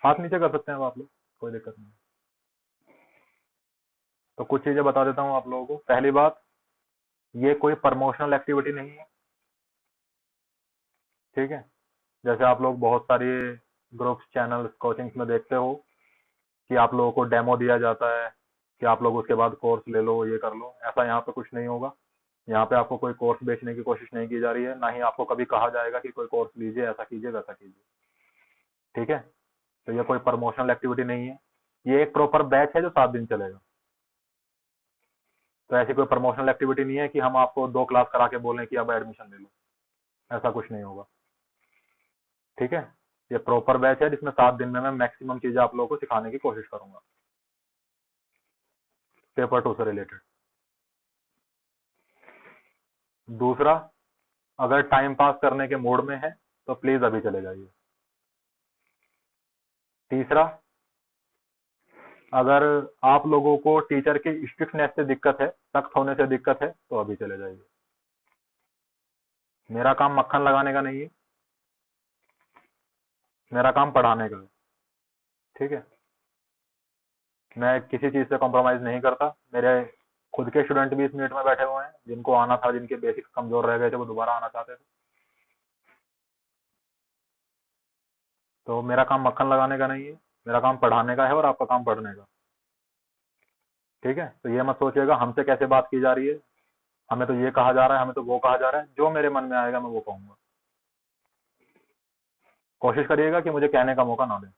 हाथ नीचे कर सकते हैं अब आप लोग, कोई दिक्कत नहीं। तो कुछ चीजें बता देता हूँ आप लोगों को। पहली बात, ये कोई प्रमोशनल एक्टिविटी नहीं है, ठीक है। जैसे आप लोग बहुत सारी ग्रुप्स, चैनल्स, कोचिंग्स में देखते हो कि आप लोगों को डेमो दिया जाता है कि आप लोग उसके बाद कोर्स ले लो, ये कर लो। ऐसा यहाँ पे कुछ नहीं होगा। यहाँ पे आपको कोई कोर्स बेचने की कोशिश नहीं की जा रही है, ना ही आपको कभी कहा जाएगा कि कोई कोर्स लीजिए, ऐसा कीजिए, वैसा कीजिए, ठीक है। तो ये कोई प्रमोशनल एक्टिविटी नहीं है। ये एक प्रॉपर बैच है जो 7 दिन चलेगा। तो ऐसी कोई प्रमोशनल एक्टिविटी नहीं है कि हम आपको 2 क्लास करा के बोलें कि अब एडमिशन ले लो, ऐसा कुछ नहीं होगा, ठीक है। ये प्रॉपर बैच है जिसमें 7 दिन में मैं मैक्सिमम चीजें आप लोगों को सिखाने की कोशिश करूंगा, पेपर 2 से रिलेटेड। दूसरा, अगर टाइम पास करने के मूड में है तो प्लीज अभी चले जाइए। तीसरा, अगर आप लोगों को टीचर की स्ट्रिक्टनेस से दिक्कत है, सख्त होने से दिक्कत है, तो अभी चले जाइए। मेरा काम मक्खन लगाने का नहीं है, मेरा काम पढ़ाने का है, ठीक है। मैं किसी चीज से कॉम्प्रोमाइज नहीं करता। मेरे खुद के स्टूडेंट भी इस मीट में बैठे हुए हैं, जिनको आना था, जिनके बेसिक्स कमजोर रह गए थे, वो दोबारा आना चाहते थे। तो मेरा काम मक्खन लगाने का नहीं है, मेरा काम पढ़ाने का है, और आपका काम पढ़ने का, ठीक है। तो ये मत सोचिएगा हमसे कैसे बात की जा रही है, हमें तो ये कहा जा रहा है, हमें तो वो कहा जा रहा है। जो मेरे मन में आएगा मैं वो कहूंगा। कोशिश करिएगा कि मुझे कहने का मौका ना दें,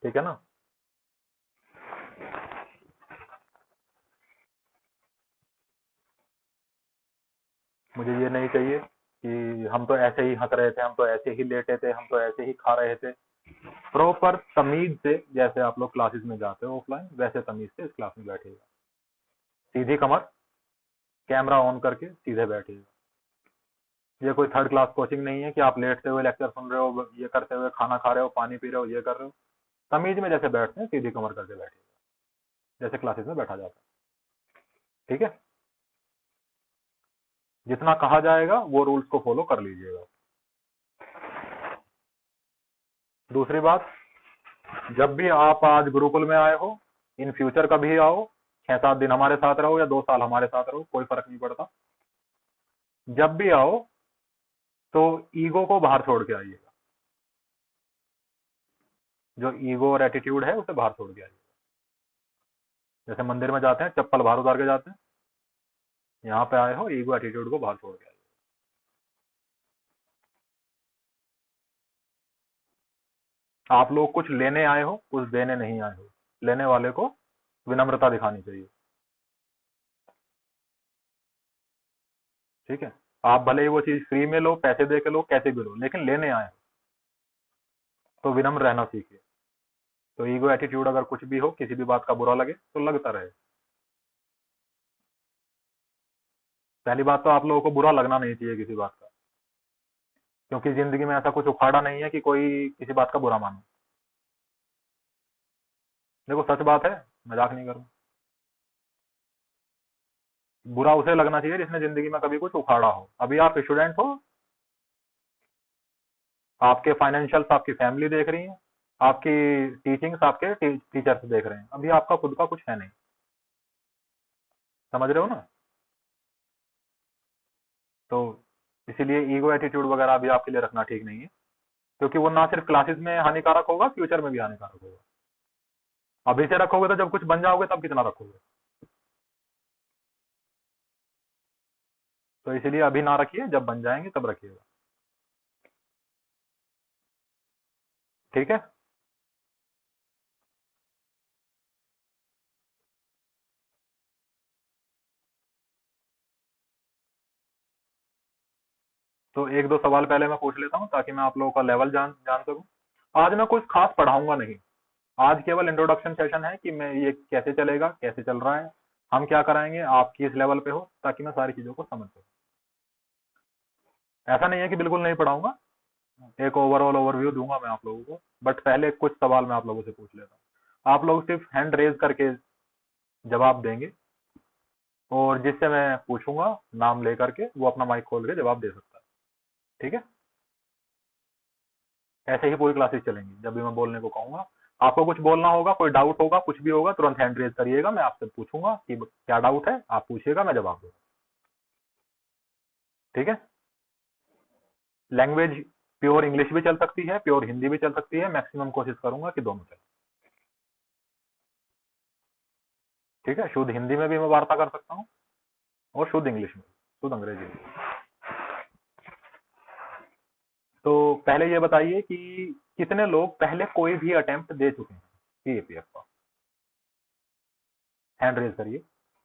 ठीक है ना। मुझे ये नहीं चाहिए कि हम तो ऐसे ही हंस रहे थे, हम तो ऐसे ही लेटे थे, हम तो ऐसे ही खा रहे थे। प्रॉपर तमीज से, जैसे आप लोग क्लासेस में जाते हो ऑफलाइन, वैसे तमीज से इस क्लास में बैठिएगा। सीधी कमर, कैमरा ऑन करके सीधे बैठिएगा। ये कोई थर्ड क्लास कोचिंग नहीं है कि आप लेटते हुए लेक्चर सुन रहे हो, ये करते हुए खाना खा रहे हो, पानी पी रहे हो, ये कर रहे हो। तमीज में जैसे बैठते हैं, सीधी कमर करके बैठिएगा, जैसे क्लासेस में बैठा जाता है, ठीक है। जितना कहा जाएगा वो रूल्स को फॉलो कर लीजिएगा। दूसरी बात, जब भी आप आज गुरुकुल में आए हो, इन फ्यूचर कभी आओ, 6-7 दिन हमारे साथ रहो या 2 साल हमारे साथ रहो, कोई फर्क नहीं पड़ता। जब भी आओ तो ईगो को बाहर छोड़ के आइएगा। जो ईगो और एटीट्यूड है उसे बाहर छोड़ के आइएगा। जैसे मंदिर में जाते हैं, चप्पल बाहर उतार के जाते हैं, यहाँ पे आए हो, ईगो एटीट्यूड को बाहर छोड़ के आइए। आप लोग कुछ लेने आए हो, कुछ देने नहीं आए हो। लेने वाले को विनम्रता दिखानी चाहिए, ठीक है। आप भले ही वो चीज फ्री में लो, पैसे दे के लो, कैसे भी लो, लेकिन लेने आए हो तो विनम्र रहना सीखिए। तो ईगो एटीट्यूड अगर कुछ भी हो, किसी भी बात का बुरा लगे तो लगता रहे। पहली बात तो आप लोगों को बुरा लगना नहीं चाहिए किसी बात का, क्योंकि जिंदगी में ऐसा कुछ उखाड़ा नहीं है कि कोई किसी बात का बुरा माने। देखो सच बात है, मजाक नहीं करूँ। बुरा उसे लगना चाहिए जिसने जिंदगी में कभी कुछ उखाड़ा हो। अभी आप स्टूडेंट हो, आपके फाइनेंशियल्स आपकी फैमिली देख रही है, आपकी टीचिंग्स आपके टीचर्स देख रहे हैं, अभी आपका खुद का कुछ है नहीं। समझ रहे हो ना। तो इसीलिए ईगो एटीट्यूड वगैरह भी आपके लिए रखना ठीक नहीं है, क्योंकि वो ना सिर्फ क्लासेस में हानिकारक होगा, फ्यूचर में भी हानिकारक होगा। अभी से रखोगे तो जब कुछ बन जाओगे तब कितना रखोगे। तो इसीलिए अभी ना रखिए, जब बन जाएंगे तब रखिएगा, ठीक है। तो 1-2 सवाल पहले मैं पूछ लेता हूँ ताकि मैं आप लोगों का लेवल जान जान सकूं। आज मैं कुछ खास पढ़ाऊंगा नहीं। आज केवल इंट्रोडक्शन सेशन है कि मैं ये कैसे चलेगा, कैसे चल रहा है, हम क्या कराएंगे, आप किस लेवल पे हो, ताकि मैं सारी चीजों को समझ सकूं। ऐसा नहीं है कि बिल्कुल नहीं पढ़ाऊंगा, एक ओवरऑल ओवरव्यू दूंगा मैं आप लोगों को। बट पहले कुछ सवाल मैं आप लोगों से पूछ लेता हूँ। आप लोग सिर्फ हैंड रेज करके जवाब देंगे, और जिससे मैं पूछूंगा नाम लेकर के वो अपना माइक खोल के जवाब दे सकता है, ठीक है। ऐसे ही पूरी क्लासेस चलेंगी। जब भी मैं बोलने को कहूंगा, आपको कुछ बोलना होगा, कोई डाउट होगा, कुछ भी होगा, तुरंत हैंड रेज करिएगा, मैं आपसे पूछूंगा कि क्या डाउट है, आप पूछिएगा, मैं जवाब दूंगा। ठीक है। लैंग्वेज प्योर इंग्लिश भी चल सकती है, प्योर हिंदी भी चल सकती है, मैक्सिमम कोशिश करूंगा कि दोनों चले। ठीक है। शुद्ध हिंदी में भी मैं वार्ता कर सकता हूँ और शुद्ध इंग्लिश में, शुद्ध अंग्रेजी में। तो पहले ये बताइए कि कितने लोग पहले कोई भी अटेम्प्ट दे चुके हैं सीएपीएफ का? हैंड रेज करिए,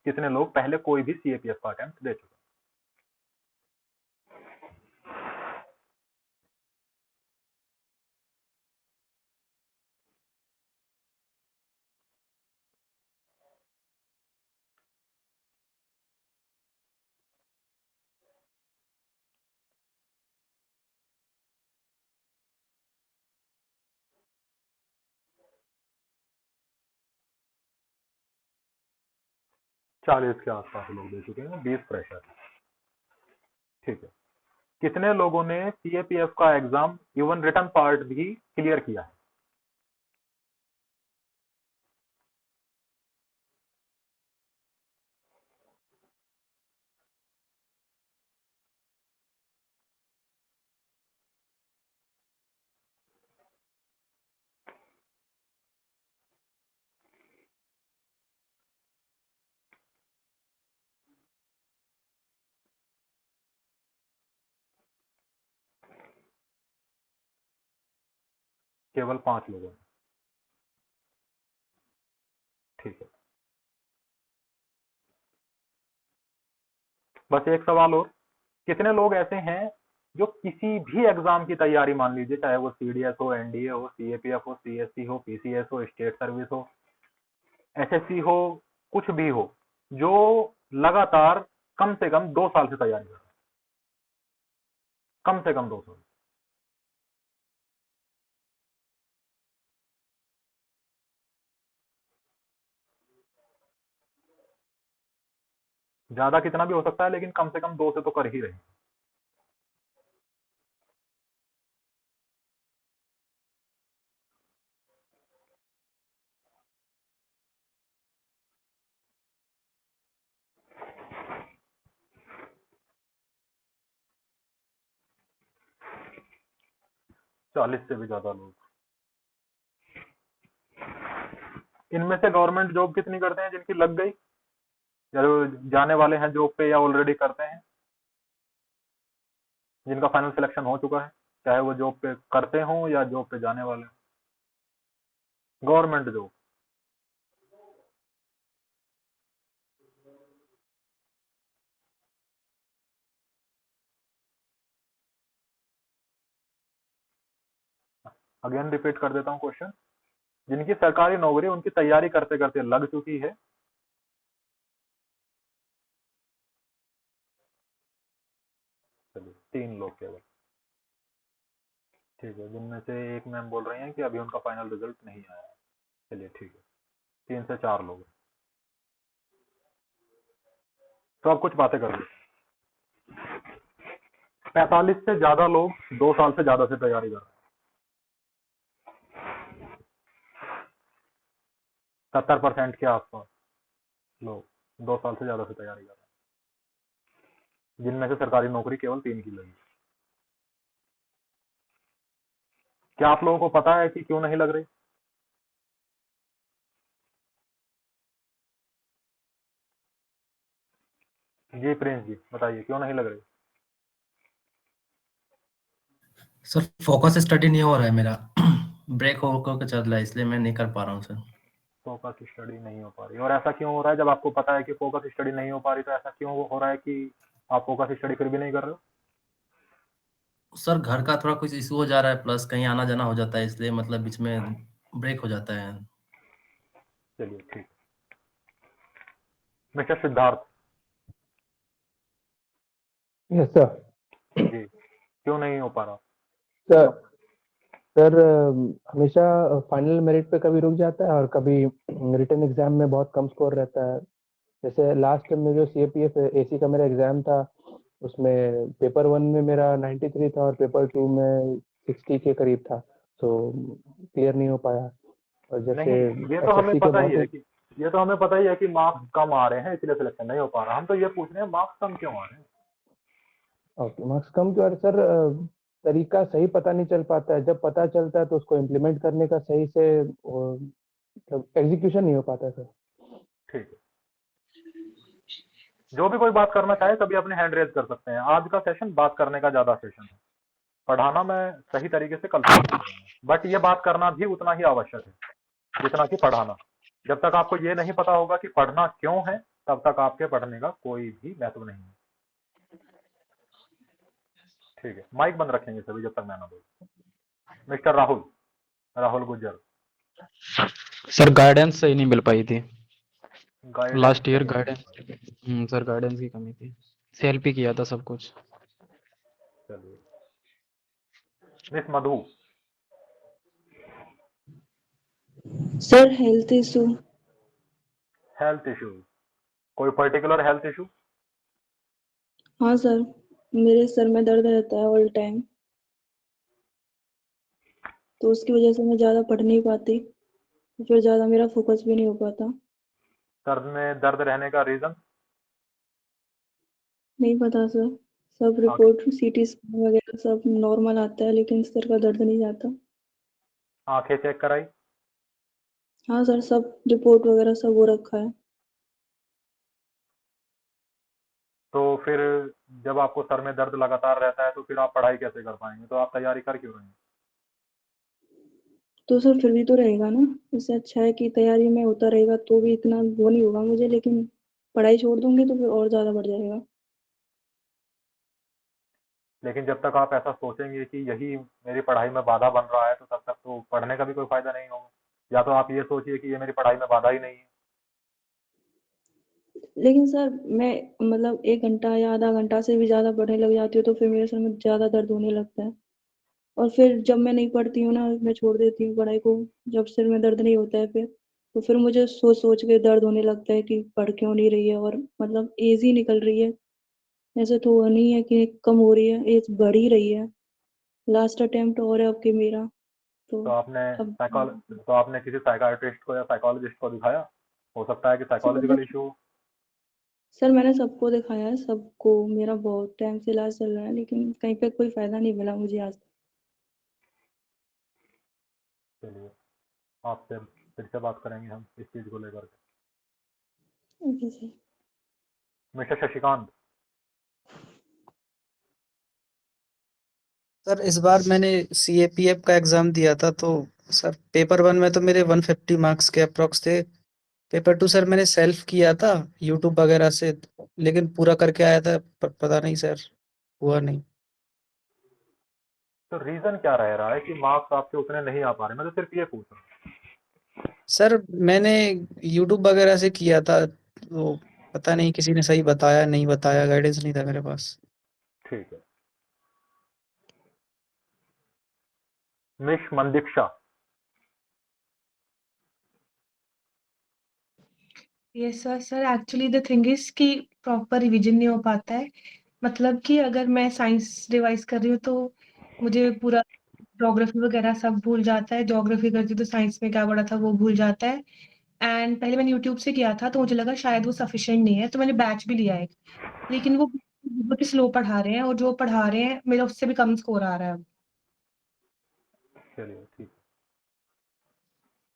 कितने लोग पहले कोई भी सीएपीएफ का अटेम्प्ट दे चुके हैं? चालीस के आसपास लोग दे चुके हैं, 20 फ्रेशर। ठीक है। कितने लोगों ने सीएपीएफ का एग्जाम इवन रिटर्न पार्ट भी क्लियर किया है? केवल 5 लोगों ने। ठीक है। बस एक सवाल और, कितने लोग ऐसे हैं जो किसी भी एग्जाम की तैयारी, मान लीजिए चाहे वो सीडीएस हो, एनडीए हो, सीएपीएफ हो, सीएससी हो, पीसीएस हो, स्टेट सर्विस हो, एसएससी हो, कुछ भी हो, जो लगातार कम से कम 2 साल से तैयारी कर रहे हैं, कम से कम 2 साल? ज्यादा कितना भी हो सकता है, लेकिन कम से कम 2 से तो कर ही रहे हैं। 40 से भी ज्यादा लोग। इनमें से गवर्नमेंट जॉब कितनी करते हैं जिनकी लग गई, या जो जाने वाले हैं जॉब पे, या ऑलरेडी करते हैं, जिनका फाइनल सिलेक्शन हो चुका है, चाहे वो जॉब पे करते हो या जॉब पे जाने वाले हो? Government job. अगेन रिपीट कर देता हूँ क्वेश्चन, जिनकी सरकारी नौकरी उनकी तैयारी करते करते लग चुकी है, चलिए 3 लोग केवल। ठीक है। जिनमें से एक मैम बोल रही हैं कि अभी उनका फाइनल रिजल्ट नहीं आया है। चलिए ठीक है, 3 से 4 लोग। तो अब कुछ बातें कर लो। 45 से ज्यादा लोग 2 साल से ज्यादा से तैयारी कर रहे हैं। 70% के आसपास लोग 2 साल से ज्यादा से तैयारी कर रहे हैं, जिनमें से सरकारी नौकरी केवल 3 की लगी। क्या आप लोगों को पता है कि क्यों नहीं लग रही? जी प्रिंस जी, बताइए क्यों नहीं लग रही? सर फोकस स्टडी नहीं हो रहा है मेरा। ब्रेक होकर चल रहा है, इसलिए मैं नहीं कर पा रहा हूँ सर। फोकस स्टडी नहीं हो पा रही, और ऐसा क्यों हो रहा है? जब आपको पता है कि फोकस स्टडी नहीं हो पा रही, तो ऐसा क्यों हो रहा है कि आप फोकस स्टडी फिर भी नहीं कर रहे हो? सर घर का थोड़ा कुछ इशू हो जा रहा है, प्लस कहीं आना जाना हो जाता है, इसलिए मतलब बीच में ब्रेक हो जाता है। चलिए ठीक। Mister Siddharth yes sir. जी, क्यों नहीं हो पा रहा? सर सर हमेशा फाइनल मेरिट पे कभी रुक जाता है और कभी रिटन एग्जाम में बहुत कम स्कोर रहता है। जैसे लास्ट में जो सीएपीएफ एसी का मेरा एग्जाम था, उसमें पेपर 1 में मेरा 93 था और पेपर 2 में 60 के करीब था। तो क्लियर नहीं हो पाया। और जैसे नहीं, ये तो हमें एसएससी के पता ही बहुत है कि ये तो हमें पता ही है कि मार्क्स कम आ रहे हैं इसलिए सिलेक्शन नहीं हो पा रहा। हम तो ये पूछ रहे हैं मार्क्स कम क्यों आ रहे हैं। ओके, मार्क्स कम क्यों आ रहे सर? तरीका सही पता नहीं चल पाता है, जब पता चलता है तो उसको इम्प्लीमेंट करने का सही से मतलब एग्जीक्यूशन नहीं हो पाता है सर। ठीक है, जो भी कोई बात करना चाहे तभी अपने हैंड रेज कर सकते हैं। आज का सेशन बात करने का ज्यादा सेशन है, पढ़ाना मैं सही तरीके से कल से करूंगा, बट ये बात करना भी उतना ही आवश्यक है जितना कि पढ़ाना। जब तक आपको ये नहीं पता होगा कि पढ़ना क्यों है, तब तक आपके पढ़ने का कोई भी महत्व नहीं है। ठीक है, माइक बंद रखेंगे सभी जब तक मैं ना बोलूं। Mister Rahul, Rahul Gujjar. Sir guidance सही नहीं मिल पाई थी गाइडेंस लास्ट ईयर। सही नहीं मिल गाइडेंस पाई। सर गाइडेंस की कमी थी। सेल्फ ही किया था सब कुछ। चलिए, miss Madhu. Sir health issue. Health issue, कोई पर्टिकुलर हेल्थ इशू? हाँ सर, मेरे सर में दर्द रहता है ऑल टाइम, तो उसकी वजह से मैं ज़्यादा पढ़ नहीं पाती, फिर ज़्यादा मेरा फोकस भी नहीं हो पाता। सर में दर्द रहने का रीजन? नहीं पता सर, सब आंखें, रिपोर्ट सीटी स्कैन वगैरह सब नॉर्मल आता है, लेकिन सर का दर्द नहीं जाता। आंखें चेक कराई? हाँ सर, सब रिपोर्ट वगैरह सब वो रखा है। तो फिर जब आपको सर में दर्द लगातार रहता है तो फिर आप पढ़ाई कैसे कर पाएंगे? तो आप तैयारी कर क्यों रहे हैं? तो सर फिर भी तो रहेगा ना, इससे अच्छा है कि तैयारी में होता रहेगा तो भी इतना वो नहीं होगा मुझे, लेकिन पढ़ाई छोड़ दूंगी तो फिर और ज़्यादा बढ़ जाएगा। लेकिन जब तक आप ऐसा सोचेंगे कि यही मेरी पढ़ाई में बाधा बन रहा है, तो तब तक तो पढ़ने का भी कोई फायदा नहीं होगा। या तो आप ये सोचिए कि ये मेरी पढ़ाई में बाधा ही नहीं है। लेकिन सर मैं मतलब 1 घंटा या आधा घंटा से भी ज़्यादा पढ़ने लग जाती हूँ तो फिर मेरे सर में ज़्यादा दर्द होने लगता है, और फिर जब मैं नहीं पढ़ती हूँ ना, मैं छोड़ देती हूँ पढ़ाई को, जब सिर में दर्द नहीं होता है फिर, तो फिर मुझे सोच-सोच के दर्द होने लगता है कि पढ़ क्यों नहीं रही है, और मतलब एज ही निकल रही है। ऐसे तो वो नहीं है कि कम हो रही है, एज बढ़ ही रही है। लास्ट अटेम्प्ट और है अब के मेरा, तो तो आपने अब तो आपने किसी साइकाइट्रिस्ट को या साइकोलॉजिस्ट को दिखाया? हो सकता है कि सर साइकोलॉजिकल इशू हो। सर मैंने सबको दिखाया है, सबको, मेरा बहुत टाइम से इलाज चल रहा है, लेकिन कहीं पे कोई फ़ायदा नहीं मिला मुझे आज तक। चलिए, आपसे फिर से बात करेंगे हम इस चीज को लेकर के। Okay sir. Mister Shashikant. Sir इस बार मैंने सीएपीएफ का एग्जाम दिया था, तो सर पेपर 1 में तो मेरे 150 मार्क्स के अप्रोक्स थे। पेपर 2 सर मैंने सेल्फ किया था यूट्यूब वगैरह से, लेकिन पूरा करके आया था, पता नहीं सर, हुआ नहीं। तो रीजन क्या रह रहा है कि मार्क्स आपके उतने नहीं आ पा रहे? मैं तो सिर्फ ये पूछ रहा हूँ। सर मैंने यूट्यूब वगैरह से किया था, तो पता नहीं किसी ने सही बताया नहीं बताया, गाइडेंस नहीं था मेरे पास। ठीक है, miss Mandiksha. Yes sir. Sir actually the thing is कि प्रॉपर रिवीजन नहीं हो पाता है। मतलब कि अगर मैं साइंस रिवाइज कर रही हूँ तो मुझे पूरा ज्योग्राफी वगैरह सब भूल जाता है, ज्योग्राफी करती हूँ तो साइंस में क्या पढ़ा था वो भूल जाता है। एंड पहले मैंने यूट्यूब से किया था तो मुझे लगा शायद वो सफिशिएंट नहीं है, तो मैंने बैच भी लिया एक, लेकिन वो बहुत ही स्लो पढ़ा रहे हैं, और जो पढ़ा रहे हैं मेरा उससे भी कम स्कोर आ रहा है अब। चलिए ठीक है,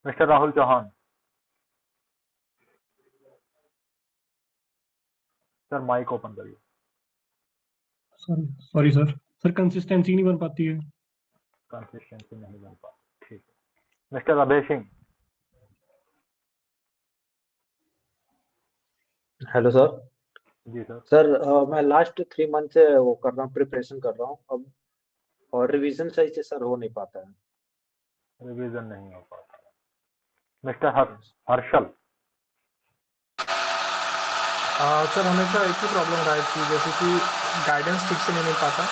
mister Rahul Chauhan. Sir mic open करिए। सर सॉरी सर, कंसिस्टेंसी नहीं बन पाती है। कंसिस्टेंसी नहीं बन पाती, ठीक है। Mister Abhay Singh. Hello sir. जी सर। सर मैं लास्ट 3 मंथ से वो कर रहा हूँ, प्रिपरेशन कर रहा हूँ अब, और रिवीजन सही से सर हो नहीं पाता है। रिवीजन नहीं हो पाता। मिस्टर हर्षल। सर हमेशा एक ही प्रॉब्लम रहा है कि जैसे कि गाइडेंस ठीक से नहीं मिल पाता।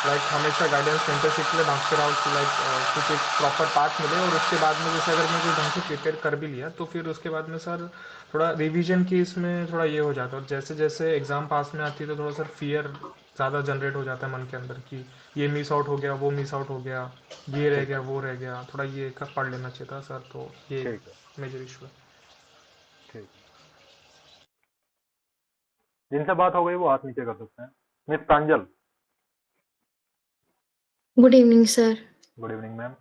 लाइक हमेशा गाइडेंस मेंटरशिप के लिए भागते रहो कि लाइक कुछ एक प्रॉपर पाथ मिले, और उसके बाद में जैसे अगर मैं कोई ढंग से प्रिपेयर कर भी लिया तो फिर उसके बाद में सर थोड़ा रिवीजन की इसमें थोड़ा ये हो जाता है, और जैसे जैसे एग्ज़ाम पास में आती है तो थोड़ा सर फियर ज़्यादा जनरेट हो जाता है मन के अंदर कि ये मिस आउट हो गया, वो मिस आउट हो गया, ये रह ठीक गया, है, वो रह गया, थोड़ा ये पढ़ लेना चाहिए था सर। तो ये ठीक है, मेजर इशू है। ठीक है। जिनसे बात हो गई वो हाथ नीचे कर सकते हैं। Miss Pranjal, good evening sir. Good evening ma'am.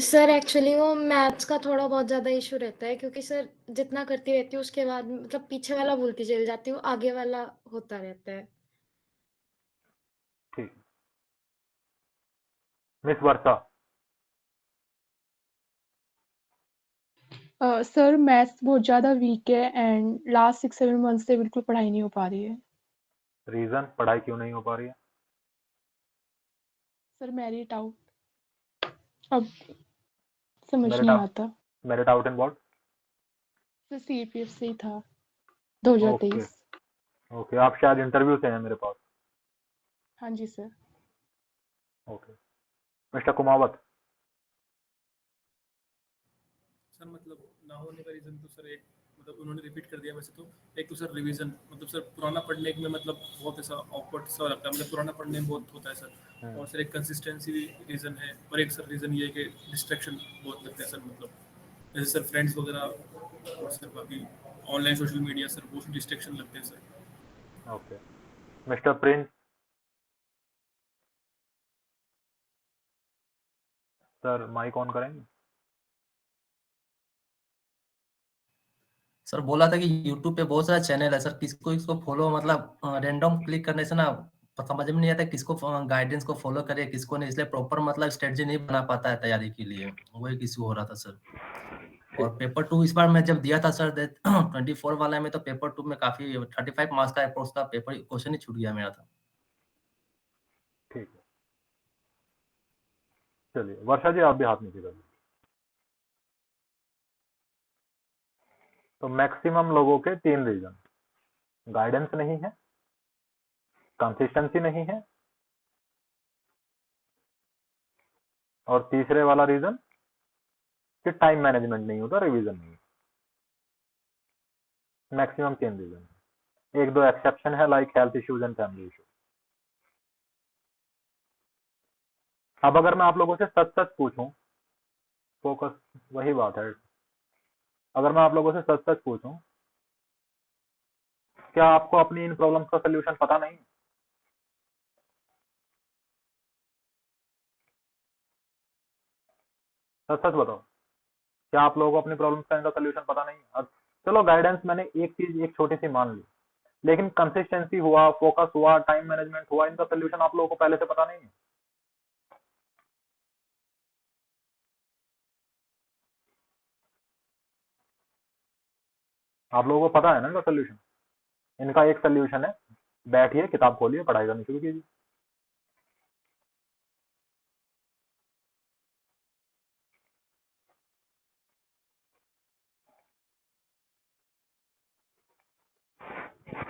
Sir actually वो मैथ्स का थोड़ा बहुत ज़्यादा इशू रहता है क्योंकि सर जितना करती रहती हूँ उसके बाद मतलब पीछे वाला भूलती चली जाती हूँ, आगे वाला होता रहता है। ठीक। मिस वर्षा, सर मैथ्स बहुत ज़्यादा वीक है एंड लास्ट 6-7 मंथ से बिल्कुल पढ़ाई नहीं हो पा रही है। रीजन पढ़ाई क्यों नहीं हो पा रही है? सर मेरिट आउट अब समझ मेरिट नहीं आता। Merit out in what? Sir CPF से ही था ओके, 2023। ओके। आप शायद इंटरव्यू से हैं मेरे पास। हाँ जी sir. Okay. Mister Kumawat, sir मतलब ना होने का रीज़न तो सर एक मतलब उन्होंने रिपीट कर दिया वैसे तो। एक तो सर रिवीजन मतलब सर पुराना पढ़ने में मतलब बहुत ऐसा ऑकवर्ड सा लगता है, मतलब पुराना पढ़ने में बहुत होता है सर। और सर एक कंसिस्टेंसी रीज़न है, और एक सर रीज़न ये है कि डिस्ट्रैक्शन बहुत लगता है सर, मतलब जैसे सर फ्रेंड्स वगैरह और सर बाकी ऑनलाइन सोशल मीडिया सर वो डिस्ट्रैक्शन लगते हैं sir. Okay. Mister Prince, sir mic on करेंगे? सर बोला था कि यूट्यूब पे बहुत सारा चैनल है सर, किसको इसको फॉलो मतलब रैंडम क्लिक करने से ना समझ में नहीं आता किसको गाइडेंस को फॉलो करे किसको नहीं, इसलिए प्रॉपर मतलब स्ट्रेटजी नहीं बना पाता है तैयारी के लिए, वो एक इशू हो रहा था सर। और ठीक, पेपर 2 इस बार मैं जब दिया था सर 24 वाला में, तो पेपर 2 में काफी 35 मार्क्स का अप्रोच का पेपर क्वेश्चन ही छूट गया मेरा था। ठीक है। चलिए वर्षा जी, आप भी हाथ नीचे कर लीजिए। तो मैक्सिमम लोगों के 3 रीजन: गाइडेंस नहीं है, कंसिस्टेंसी नहीं है, और तीसरे वाला रीजन कि टाइम मैनेजमेंट नहीं होता, रिवीजन नहीं। Maximum 3 reason. एक दो एक्सेप्शन है like health issues and family issues. अब अगर मैं आप लोगों से सच सच पूछूं, फोकस वही बात है, अगर मैं आप लोगों से सच सच पूछूं, क्या आपको अपनी इन प्रॉब्लम्स का सोल्यूशन पता नहीं? सच सच बताओ, क्या आप लोगों को अपनी प्रॉब्लम्स का इनका सोल्यूशन पता नहीं? अब चलो गाइडेंस मैंने एक चीज एक छोटी सी मान ली, लेकिन कंसिस्टेंसी हुआ, फोकस हुआ, टाइम मैनेजमेंट हुआ, इनका सोल्यूशन आप लोगों को पहले से पता नहीं है। आप लोगों को पता है ना इनका सोल्यूशन? इनका एक सोल्यूशन है, बैठिए, किताब खोलिए, पढ़ाई करनी शुरू कीजिए।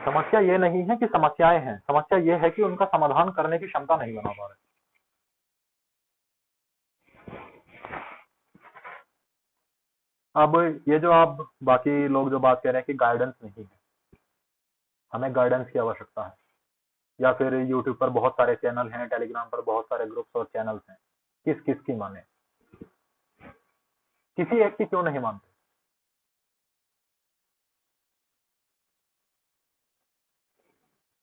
समस्या ये नहीं है कि समस्याएं हैं, समस्या ये है कि उनका समाधान करने की क्षमता नहीं बना पा रहे। अब ये जो आप बाकी लोग जो बात कह रहे हैं कि गाइडेंस नहीं है, हमें गाइडेंस की आवश्यकता है, या फिर यूट्यूब पर बहुत सारे चैनल हैं, टेलीग्राम पर बहुत सारे ग्रुप्स और चैनल्स हैं, किस किस की माने? किसी एक की क्यों नहीं मानते?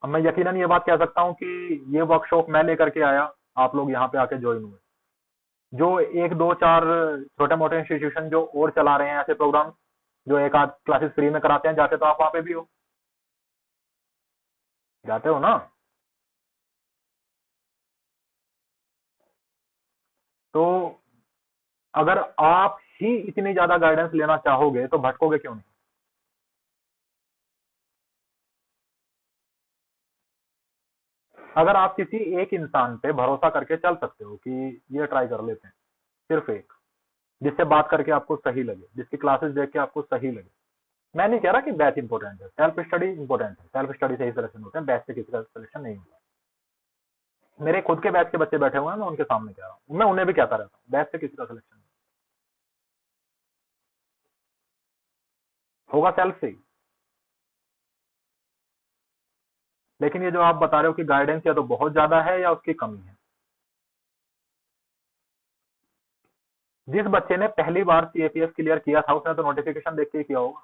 अब मैं यकीनन ये बात कह सकता हूं कि ये वर्कशॉप मैं लेकर के आया, आप लोग यहाँ पे आके ज्वाइन हुए। जो एक दो चार छोटे मोटे इंस्टीट्यूशन जो और चला रहे हैं ऐसे प्रोग्राम, जो एक आध क्लासेस फ्री में कराते हैं, जाते तो आप वहां पे भी हो, जाते हो ना? तो अगर आप ही इतनी ज्यादा गाइडेंस लेना चाहोगे तो भटकोगे क्यों नहीं? अगर आप किसी एक इंसान पे भरोसा करके चल सकते हो कि ये ट्राई कर लेते हैं, सिर्फ एक, जिससे बात करके आपको सही लगे, जिसकी क्लासेस देख के आपको सही लगे। मैं नहीं कह रहा कि बैच इंपॉर्टेंट है, सेल्फ स्टडी इंपॉर्टेंट है, सेल्फ स्टडी से ही सिलेक्शन होते हैं, बैच से किसी का सिलेक्शन नहीं होता। मेरे खुद के बैच के बच्चे बैठे हुए हैं, मैं उनके सामने कह रहा हूँ, मैं उन्हें भी कहता रहता हूँ, बैच से किसी का सिलेक्शन नहीं होगा, सेल्फ से ही। लेकिन ये जो आप बता रहे हो कि गाइडेंस या तो बहुत ज्यादा है या उसकी कमी है। जिस बच्चे ने पहली बार सीएपीएफ क्लियर किया था उसने तो नोटिफिकेशन देख के ही किया होगा।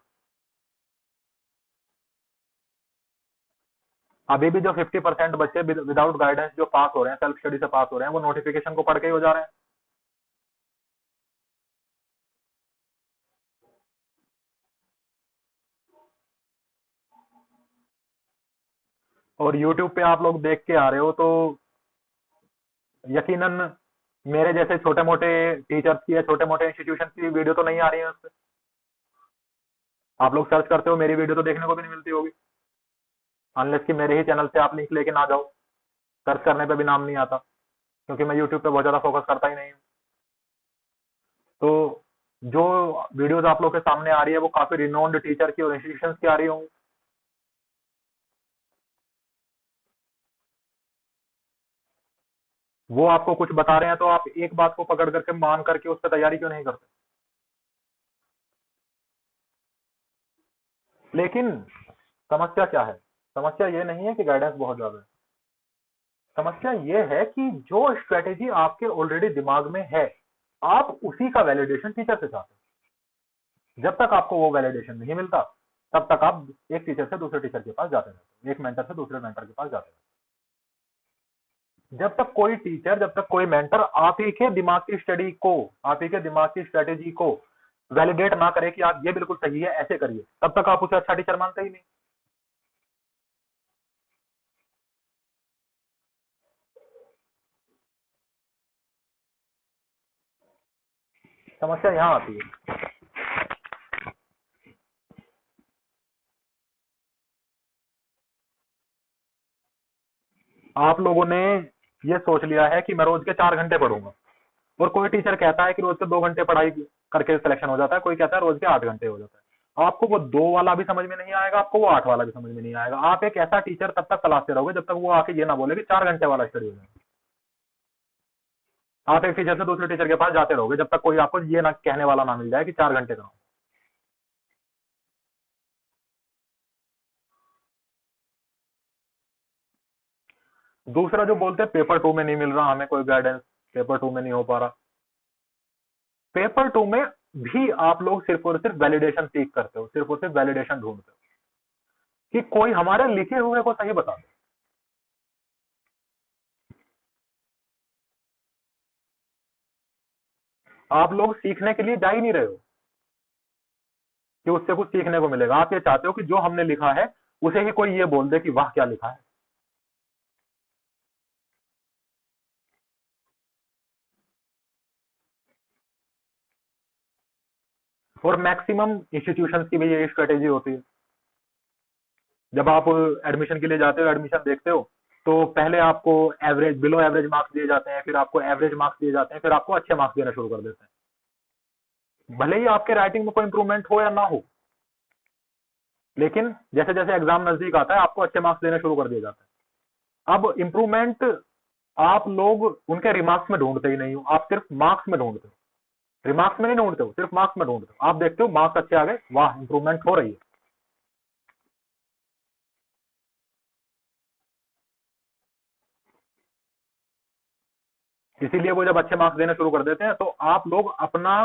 अभी भी जो 50% बच्चे विदाउट गाइडेंस जो पास हो रहे हैं, सेल्फ स्टडी से पास हो रहे हैं, वो नोटिफिकेशन को पढ़ के ही हो जा रहे हैं। और YouTube पे आप लोग देख के आ रहे हो तो यकीनन मेरे जैसे छोटे मोटे टीचर्स की या छोटे मोटे इंस्टीट्यूशन की वीडियो तो नहीं आ रही है उससे। आप लोग सर्च करते हो, मेरी वीडियो तो देखने को भी नहीं मिलती होगी, अनलेस कि मेरे ही चैनल से आप लिंक लेके ना जाओ। सर्च करने पे भी नाम नहीं आता, क्योंकि मैं यूट्यूब पे बहुत ज्यादा फोकस करता ही नहीं हूँ। तो जो वीडियोस आप लोग के सामने आ रही है वो काफी रिनोन्ड टीचर की और इंस्टीट्यूशन की आ रही होंगी। वो आपको कुछ बता रहे हैं तो आप एक बात को पकड़ करके मान करके उस पर तैयारी क्यों नहीं करते? लेकिन समस्या क्या है? समस्या ये नहीं है कि गाइडेंस बहुत ज्यादा है, समस्या ये है कि जो स्ट्रेटेजी आपके ऑलरेडी दिमाग में है, आप उसी का वैलिडेशन टीचर से चाहते हो। जब तक आपको वो वैलिडेशन नहीं मिलता तब तक आप एक टीचर से दूसरे टीचर के पास जाते रहते हो, एक मेंटर से दूसरे मेंटर के पास जाते रहते हो। जब तक कोई टीचर, जब तक कोई मेंटर आप ही के दिमाग की स्टडी को, आप ही के दिमाग की स्ट्रेटेजी को वैलिडेट ना करे कि आप ये बिल्कुल सही है, ऐसे करिए, तब तक आप उसे अच्छा टीचर मानते ही नहीं। समस्या यहां आती है। आप लोगों ने ये सोच लिया है कि मैं रोज के 4 घंटे पढ़ूंगा, और कोई टीचर कहता है कि रोज के 2 घंटे पढ़ाई करके सिलेक्शन हो जाता है, कोई कहता है रोज के 8 घंटे हो जाता है। आपको वो 2 वाला भी समझ में नहीं आएगा, आपको वो 8 वाला भी समझ में नहीं आएगा। आप एक ऐसा टीचर तब तक तलाशते रहोगे जब तक वो आके ये ना बोले कि 4 घंटे वाला स्टडी हो जाए। आप एक टीचर से दूसरे टीचर के पास जाते रहोगे जब तक कोई आपको ये ना कहने वाला ना मिल जाए कि 4 घंटे का। दूसरा जो बोलते हैं पेपर 2 में नहीं मिल रहा हमें कोई गाइडेंस, पेपर 2 में नहीं हो पा रहा। पेपर 2 में भी आप लोग सिर्फ और सिर्फ वैलिडेशन सीख करते हो, सिर्फ और सिर्फ वैलिडेशन ढूंढते हो कि कोई हमारे लिखे हुए को सही बता दे। आप लोग सीखने के लिए जा ही नहीं रहे हो कि उससे कुछ सीखने को मिलेगा। आप ये चाहते हो कि जो हमने लिखा है उसे ही कोई ये बोल दे कि वाह क्या लिखा है। और मैक्सिमम इंस्टीट्यूशंस की भी यही स्ट्रेटेजी होती है। जब आप एडमिशन के लिए जाते हो, एडमिशन देखते हो, तो पहले आपको एवरेज, बिलो एवरेज मार्क्स दिए जाते हैं, फिर आपको एवरेज मार्क्स दिए जाते हैं, फिर आपको अच्छे मार्क्स देना शुरू कर देते हैं। भले ही आपके राइटिंग में कोई इंप्रूवमेंट हो या ना हो, लेकिन जैसे जैसे एग्जाम नजदीक आता है आपको अच्छे मार्क्स देना शुरू कर दिया जाता है। अब इंप्रूवमेंट आप लोग उनके रिमार्क्स में ढूंढते ही नहीं हो, आप सिर्फ मार्क्स में ढूंढते हो। रिमार्क्स में नहीं ढूंढते हो, सिर्फ मार्क्स में ढूंढते हो। आप देखते हो मार्क्स अच्छे आ गए, वाह इंप्रूवमेंट हो रही है। इसीलिए वो जब अच्छे मार्क्स देना शुरू कर देते हैं तो आप लोग अपना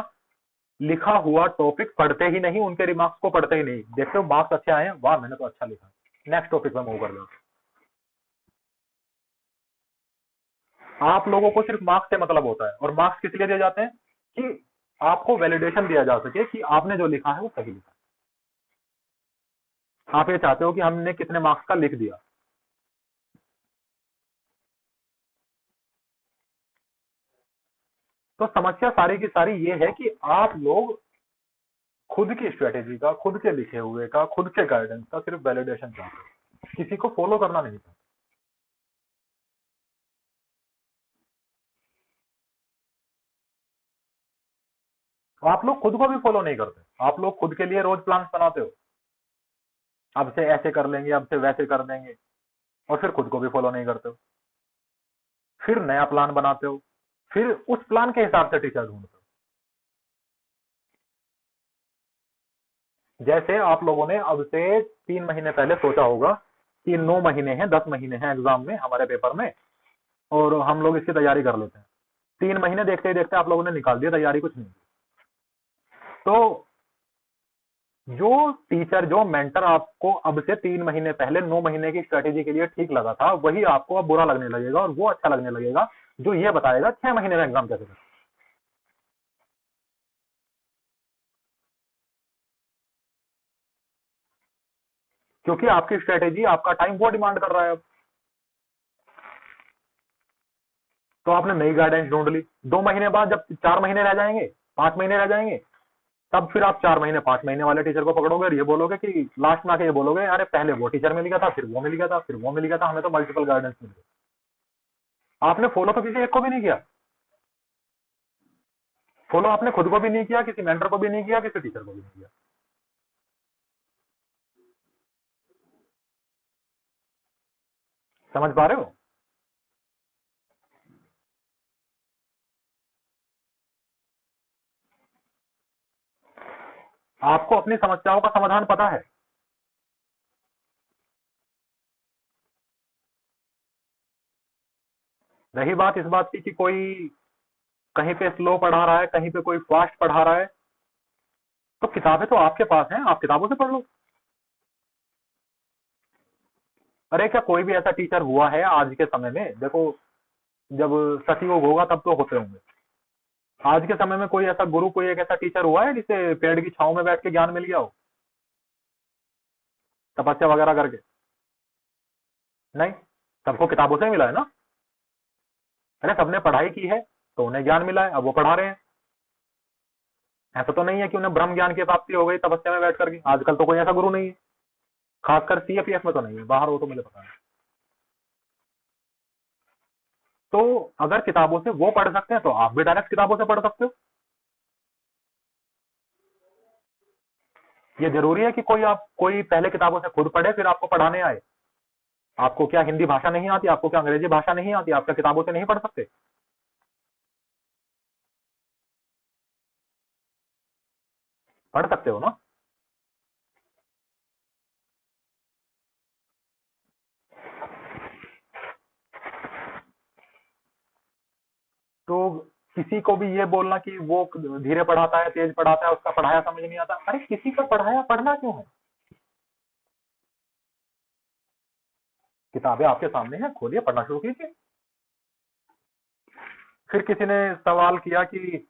लिखा हुआ टॉपिक पढ़ते ही नहीं, उनके रिमार्क्स को पढ़ते ही नहीं। देखते हो मार्क्स अच्छे आए हैं, वाह मैंने तो अच्छा लिखा, नेक्स्ट टॉपिक पे मूव कर दो। आप लोगों को सिर्फ मार्क्स से मतलब होता है, और मार्क्स किस लिए दिए जाते हैं कि आपको वैलिडेशन दिया जा सके कि आपने जो लिखा है वो सही लिखा है। आप ये चाहते हो कि हमने कितने मार्क्स का लिख दिया। तो समस्या सारी की सारी ये है कि आप लोग खुद की स्ट्रेटेजी का, खुद के लिखे हुए का, खुद के गाइडेंस का सिर्फ वैलिडेशन चाहते हो, किसी को फॉलो करना नहीं चाहते। आप लोग खुद को भी फॉलो नहीं करते। आप लोग खुद के लिए रोज प्लान बनाते हो, अब से ऐसे कर लेंगे, अब से वैसे कर देंगे, और फिर खुद को भी फॉलो नहीं करते हो। फिर नया प्लान बनाते हो, फिर उस प्लान के हिसाब से टीचर ढूंढते हो। जैसे आप लोगों ने अब से 3 महीने पहले सोचा होगा कि 9 महीने हैं 10 महीने हैं एग्जाम में हमारे पेपर में, और हम लोग इसकी तैयारी कर लेते हैं। 3 महीने देखते ही देखते आप लोगों ने निकाल दिया, तैयारी कुछ नहीं। तो जो टीचर, जो मेंटर आपको अब से 3 महीने पहले 9 महीने की स्ट्रेटेजी के लिए ठीक लगा था, वही आपको अब बुरा लगने लगेगा, और वो अच्छा लगने लगेगा जो ये बताएगा 6 महीने में एग्जाम कैसे करें। क्योंकि आपकी स्ट्रेटेजी, आपका टाइम वो डिमांड कर रहा है अब। तो आपने नई गाइडेंस ढूंढ ली। 2 महीने बाद जब 4 महीने रह जाएंगे, 5 महीने रह जाएंगे, तब फिर आप 4 महीने 5 महीने वाले टीचर को पकड़ोगे और ये बोलोगे कि लास्ट में आके ये बोलोगे, अरे पहले वो टीचर मिल गया था, फिर वो मिल गया था, फिर वो मिल गया था, हमें तो मल्टीपल गाइडेंस मिल गई। आपने फॉलो तो किसी एक को भी नहीं किया। फॉलो आपने खुद को भी नहीं किया, किसी मेंटर को भी नहीं किया, किसी टीचर को भी नहीं किया। समझ पा रहे हो? आपको अपनी समस्याओं का समाधान पता है। रही बात इस बात की कि कोई कहीं पे स्लो पढ़ा रहा है, कहीं पे कोई फास्ट पढ़ा रहा है, तो किताबें तो आपके पास हैं, आप किताबों से पढ़ लो। अरे क्या कोई भी ऐसा टीचर हुआ है आज के समय में? देखो, जब सतयुग होगा तब तो होते होंगे। आज के समय में कोई ऐसा गुरु, कोई एक ऐसा टीचर हुआ है जिसे पेड़ की छांव में बैठ के ज्ञान मिल गया हो, तपस्या वगैरह करके? नहीं, सबको किताबों से मिला है ना। अरे सबने पढ़ाई की है तो उन्हें ज्ञान मिला है, अब वो पढ़ा रहे हैं। ऐसा तो नहीं है कि उन्हें ब्रह्म ज्ञान की प्राप्ति हो गई तपस्या में बैठ करके। आजकल तो कोई ऐसा गुरु नहीं है, खासकर सीएपीएफ में तो नहीं है, बाहर हो तो मुझे पता नहीं। तो अगर किताबों से वो पढ़ सकते हैं तो आप भी डायरेक्ट किताबों से पढ़ सकते हो। ये जरूरी है कि कोई पहले किताबों से खुद पढ़े फिर आपको पढ़ाने आए? आपको क्या हिंदी भाषा नहीं आती? आपको क्या अंग्रेजी भाषा नहीं आती? आप क्या किताबों से नहीं पढ़ सकते? पढ़ सकते हो ना। तो किसी को भी ये बोलना कि वो धीरे पढ़ाता है, तेज पढ़ाता है, उसका पढ़ाया समझ नहीं आता, अरे किसी का पढ़ाया पढ़ना क्यों है? किताबें आपके सामने हैं, खोलिए, पढ़ना शुरू कीजिए। फिर किसी ने सवाल किया कि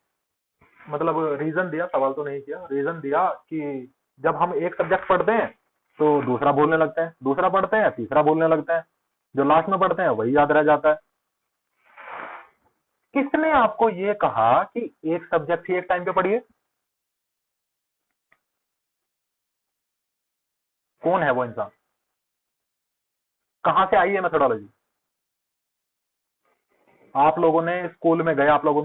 मतलब रीजन दिया, सवाल तो नहीं किया, रीजन दिया कि जब हम एक सब्जेक्ट पढ़ते हैं तो दूसरा बोलने लगता है, दूसरा पढ़ते हैं तीसरा बोलने लगता है, जो लास्ट में पढ़ते हैं वही याद रह जाता है। किसने आपको ये कहा कि एक सब्जेक्ट ही एक टाइम पे पढ़िए? कौन है वो इंसान? कहां से आई है मेथोडोलॉजी? आप लोगों ने स्कूल में गए, आप लोगों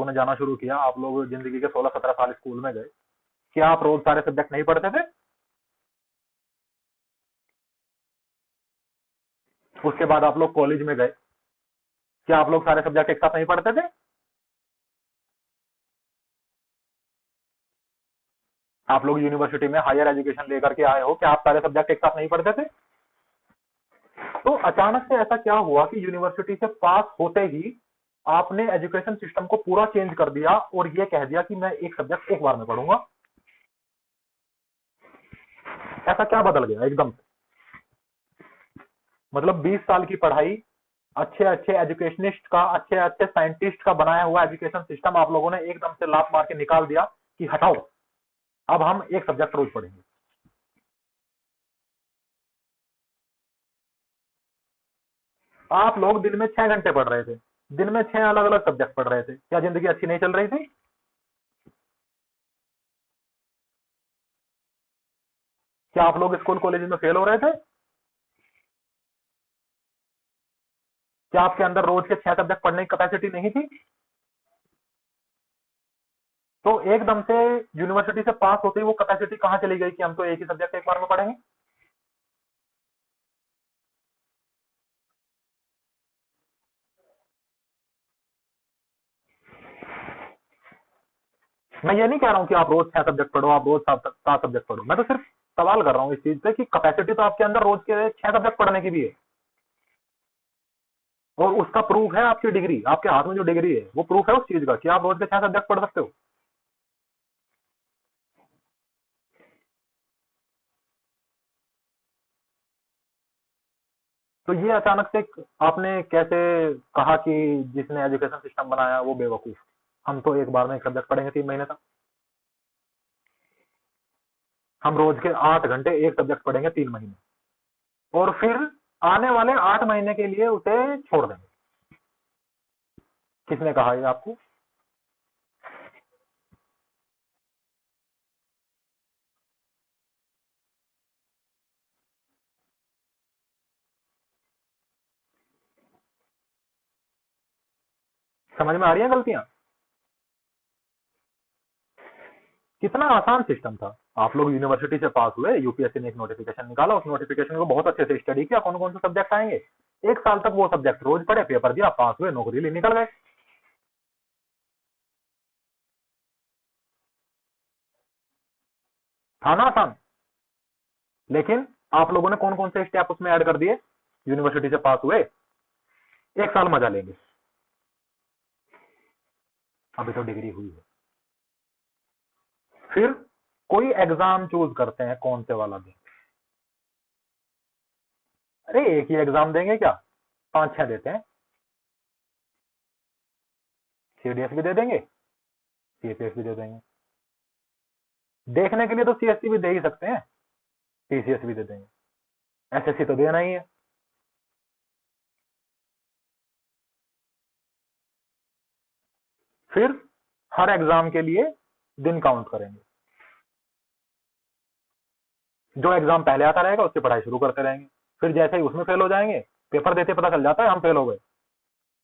ने जाना शुरू किया, आप लोग जिंदगी के 16-17 साल स्कूल में गए, क्या आप रोज सारे सब्जेक्ट नहीं पढ़ते थे? उसके बाद आप लोग कॉलेज में गए, क्या आप लोग सारे सब्जेक्ट एक साथ नहीं पढ़ते थे? आप लोग यूनिवर्सिटी में हायर एजुकेशन लेकर के आए हो, क्या आप सारे सब्जेक्ट एक साथ नहीं पढ़ते थे? तो अचानक से ऐसा क्या हुआ कि यूनिवर्सिटी से पास होते ही आपने एजुकेशन सिस्टम को पूरा चेंज कर दिया और ये कह दिया कि मैं एक सब्जेक्ट एक बार में पढ़ूंगा? ऐसा क्या बदल गया एकदम से? मतलब 20 साल की पढ़ाई, अच्छे अच्छे एजुकेशनिस्ट का, अच्छे अच्छे साइंटिस्ट का बनाया हुआ एजुकेशन सिस्टम आप लोगों ने एकदम से लात मार के निकाल दिया कि हटाओ, अब हम एक सब्जेक्ट रोज पढ़ेंगे। आप लोग दिन में 6 घंटे पढ़ रहे थे, दिन में 6 अलग अलग सब्जेक्ट पढ़ रहे थे, क्या जिंदगी अच्छी नहीं चल रही थी? क्या आप लोग स्कूल कॉलेज में फेल हो रहे थे? क्या आपके अंदर रोज के 6 सब्जेक्ट पढ़ने की कैपेसिटी नहीं थी? तो एकदम से यूनिवर्सिटी से पास होते ही वो कैपेसिटी कहां चली गई कि हम तो एक ही सब्जेक्ट एक बार में पढ़ेंगे? मैं ये नहीं कह रहा हूं कि आप रोज 6 सब्जेक्ट पढ़ो, आप रोज 7 सब्जेक्ट पढ़ो, मैं तो सिर्फ सवाल कर रहा हूँ इस चीज पे कि कैपेसिटी तो आपके अंदर रोज के 6 सब्जेक्ट पढ़ने की भी है, और उसका प्रूफ है आपकी डिग्री, आपके हाथ में जो डिग्री है वो प्रूफ है उस चीज का कि आप रोज के 6 सब्जेक्ट पढ़ सकते हो। तो ये अचानक से आपने कैसे कहा कि जिसने एजुकेशन सिस्टम बनाया वो बेवकूफ, हम तो एक बार में एक सब्जेक्ट पढ़ेंगे 3 महीने तक, हम रोज के 8 घंटे एक सब्जेक्ट पढ़ेंगे 3 महीने, और फिर आने वाले 8 महीने के लिए उसे छोड़ देंगे। किसने कहा ये आपको? समझ में आ रही है गलतियां? कितना आसान सिस्टम था। आप लोग यूनिवर्सिटी से पास हुए, यूपीएससी ने एक नोटिफिकेशन निकाला, उस नोटिफिकेशन को बहुत अच्छे से स्टडी किया, कौन कौन से सब्जेक्ट आएंगे, 1 साल तक वो सब्जेक्ट रोज पढ़े, पेपर दिया, पास हुए, नौकरी ले निकल गए। था ना आसान? लेकिन आप लोगों ने कौन कौन से स्टेप उसमें ऐड कर दिए? यूनिवर्सिटी से पास हुए, 1 साल मजा लेंगे, अभी तो डिग्री हुई है। फिर कोई एग्जाम चूज करते हैं, कौन से वाला देंगे? अरे एक ही एग्जाम देंगे क्या, 5-6 देते हैं। सीडीएस भी दे देंगे, सीपीएस भी दे देंगे, देखने के लिए तो सीएससी भी दे ही सकते हैं, टीसीएस भी दे देंगे, एसएससी तो देना ही है। फिर हर एग्जाम के लिए दिन काउंट करेंगे, जो एग्जाम पहले आता रहेगा उसकी पढ़ाई शुरू करते रहेंगे, फिर जैसे ही उसमें फेल हो जाएंगे, पेपर देते पता चल जाता है हम फेल हो गए,